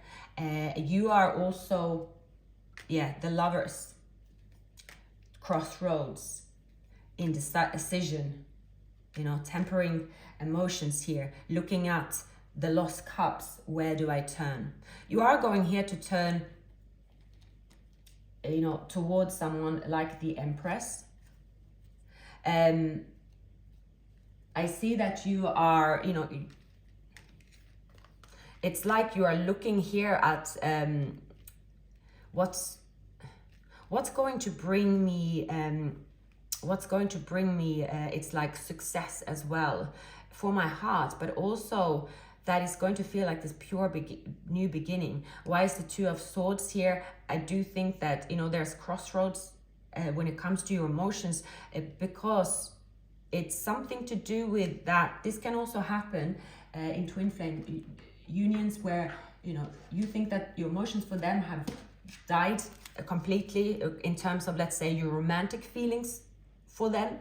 You are also, the Lovers, crossroads. indecision, you know, tempering emotions here, looking at the lost cups. Where do I turn? You are going here to turn, you know, towards someone like the Empress. I see that you are, you know, it's like you are looking here at what's going to bring me it's like success as well for my heart, but also that is going to feel like this pure new beginning. Why is the Two of Swords here? I do think that, you know, there's crossroads when it comes to your emotions, because it's something to do with that. This can also happen in twin flame unions where, you know, you think that your emotions for them have died completely in terms of, let's say, your romantic feelings for them,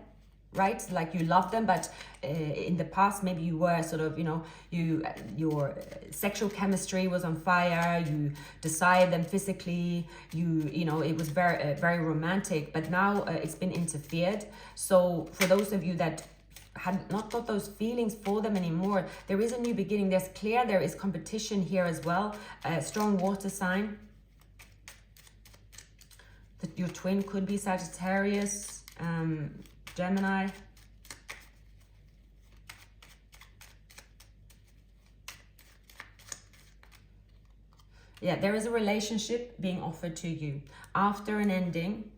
right? Like you love them, but in the past maybe you were sort of, you know, your sexual chemistry was on fire, you desired them physically, you know, it was very romantic, but now it's been interfered. So for those of you that had not got those feelings for them anymore, there is a new beginning. There is competition here as well. A strong water sign. That your twin could be Sagittarius, Gemini. Yeah, there is a relationship being offered to you after an ending.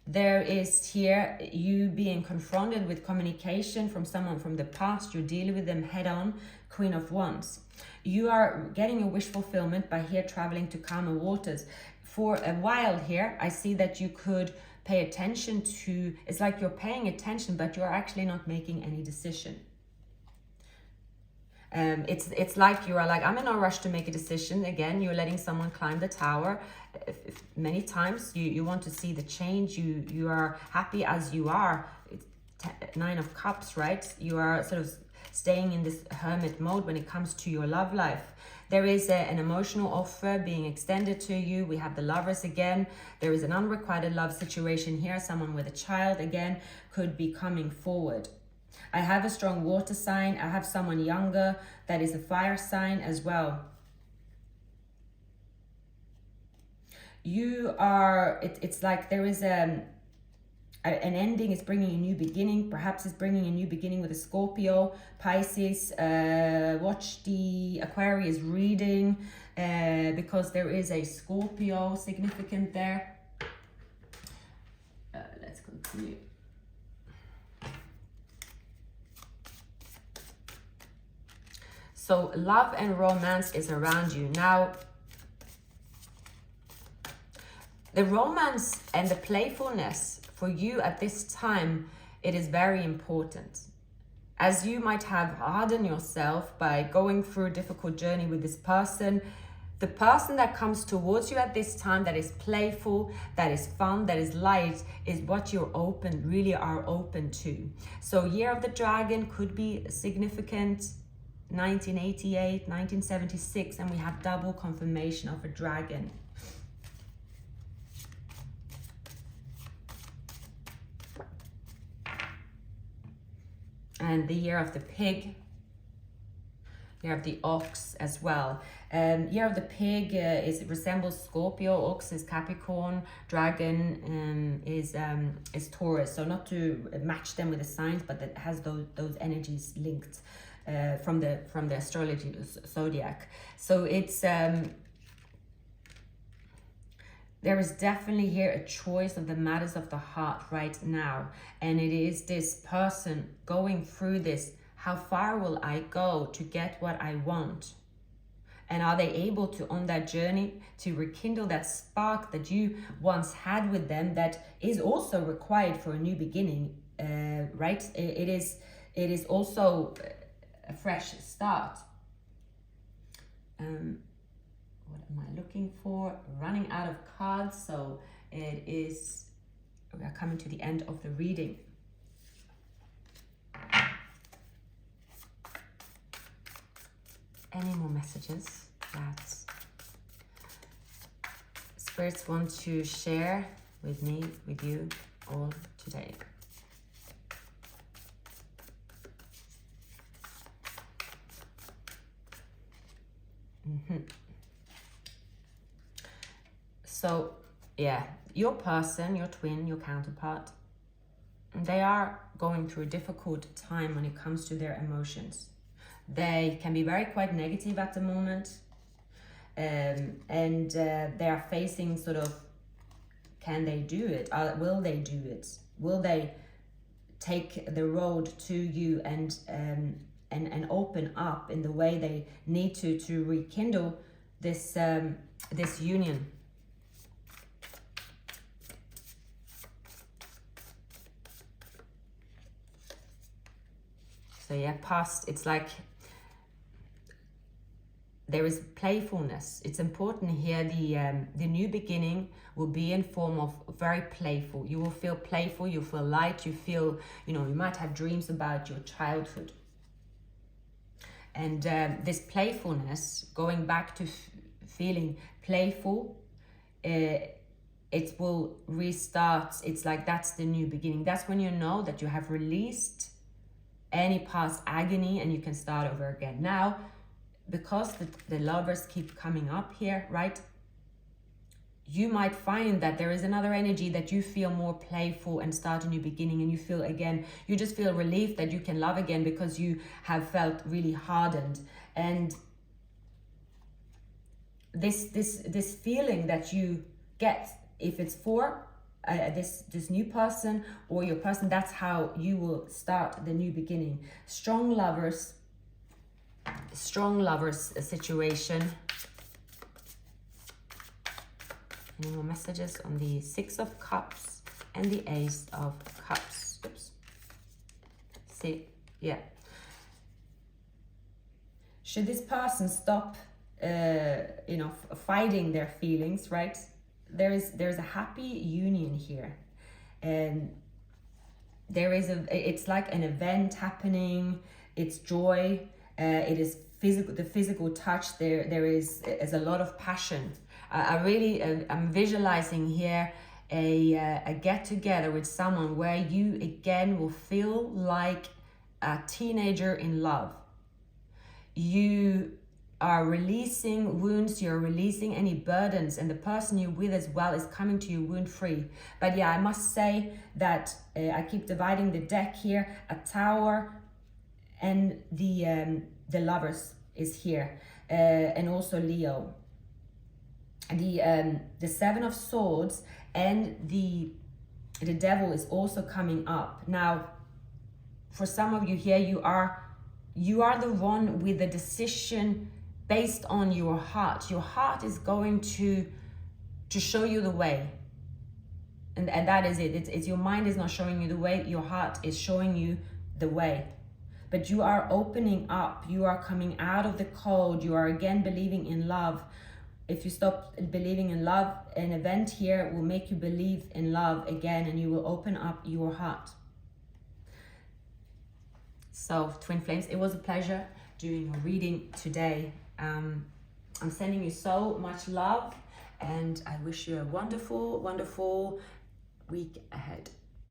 There is here you being confronted with communication from someone from the past. You're dealing with them head on. Queen of Wands. You are getting a wish fulfillment by here traveling to calmer waters. For a while here, I see that you could pay attention to, it's like you're paying attention, but you're actually not making any decision. It's like you are like, I'm in no rush to make a decision. Again, you're letting someone climb the tower. Many times you want to see the change. You are happy as you are. It's Nine of Cups, right? You are sort of staying in this hermit mode when it comes to your love life. There is an emotional offer being extended to you. We have the Lovers again. There is an unrequited love situation here. Someone with a child again could be coming forward. I have a strong water sign. I have someone younger that is a fire sign as well. You are, it's like there is an ending is bringing a new beginning. Perhaps it's bringing a new beginning with a Scorpio, Pisces. Watch the Aquarius reading because there is a Scorpio significant there. Let's continue. So love and romance is around you. Now, the romance and the playfulness for you at this time, it is very important. As you might have hardened yourself by going through a difficult journey with this person, the person that comes towards you at this time that is playful, that is fun, that is light, is what you're really are open to. So Year of the Dragon could be significant. 1988, 1976, and we have double confirmation of a dragon. And the Year of the Pig, Year of the Ox as well. Year of the Pig resembles Scorpio, Ox is Capricorn, Dragon is Taurus. So not to match them with the signs, but that has those energies linked. From the astrology zodiac. So it's there is definitely here a choice of the matters of the heart right now, and it is this person going through this. How far will I go to get what I want? And are they able to, on that journey, to rekindle that spark that you once had with them that is also required for a new beginning, right? It is also a fresh start. What am I looking for? Running out of cards, so it is, we are coming to the end of the reading. Any more messages that spirits want to share with me, with you? all today. So, yeah, your person, your twin, your counterpart, they are going through a difficult time when it comes to their emotions. They can be very quite negative at the moment, and they are facing sort of, can they do it? Will they do it? Will they take the road to you and open up in the way they need to rekindle this this union? So yeah, past, it's like there is playfulness. It's important here. The new beginning will be in form of very playful. You will feel playful. You feel light. You feel, you know, you might have dreams about your childhood. And this playfulness, going back to feeling playful, it will restart. It's like that's the new beginning. That's when you know that you have released any past agony and you can start over again. Now, because the lovers keep coming up here, right? You might find that there is another energy that you feel more playful and start a new beginning, and you feel again, you just feel relief that you can love again because you have felt really hardened. And this feeling that you get, if it's for this new person or your person, that's how you will start the new beginning. Strong lovers situation. Any more messages on the Six of Cups and the Ace of Cups? Oops. See, yeah. Should this person stop fighting their feelings, right? There's a happy union here, and it's like an event happening. It's joy. It is physical. The physical touch. There is a lot of passion. I'm visualizing here a get together with someone where you again will feel like a teenager in love. You are releasing wounds, you're releasing any burdens, and the person you're with as well is coming to you wound free. But yeah, I must say that I keep dividing the deck here. A Tower and the Lovers is here, and also Leo. The Seven of Swords and the Devil is also coming up. Now, for some of you here, you are the one with the decision based on your heart. Your heart is going to show you the way. And that is it. It's your mind is not showing you the way. Your heart is showing you the way. But you are opening up. You are coming out of the cold. You are again believing in love. If you stop believing in love, an event here will make you believe in love again, and you will open up your heart. So, Twin Flames, it was a pleasure doing your reading today. I'm sending you so much love, and I wish you a wonderful, wonderful week ahead.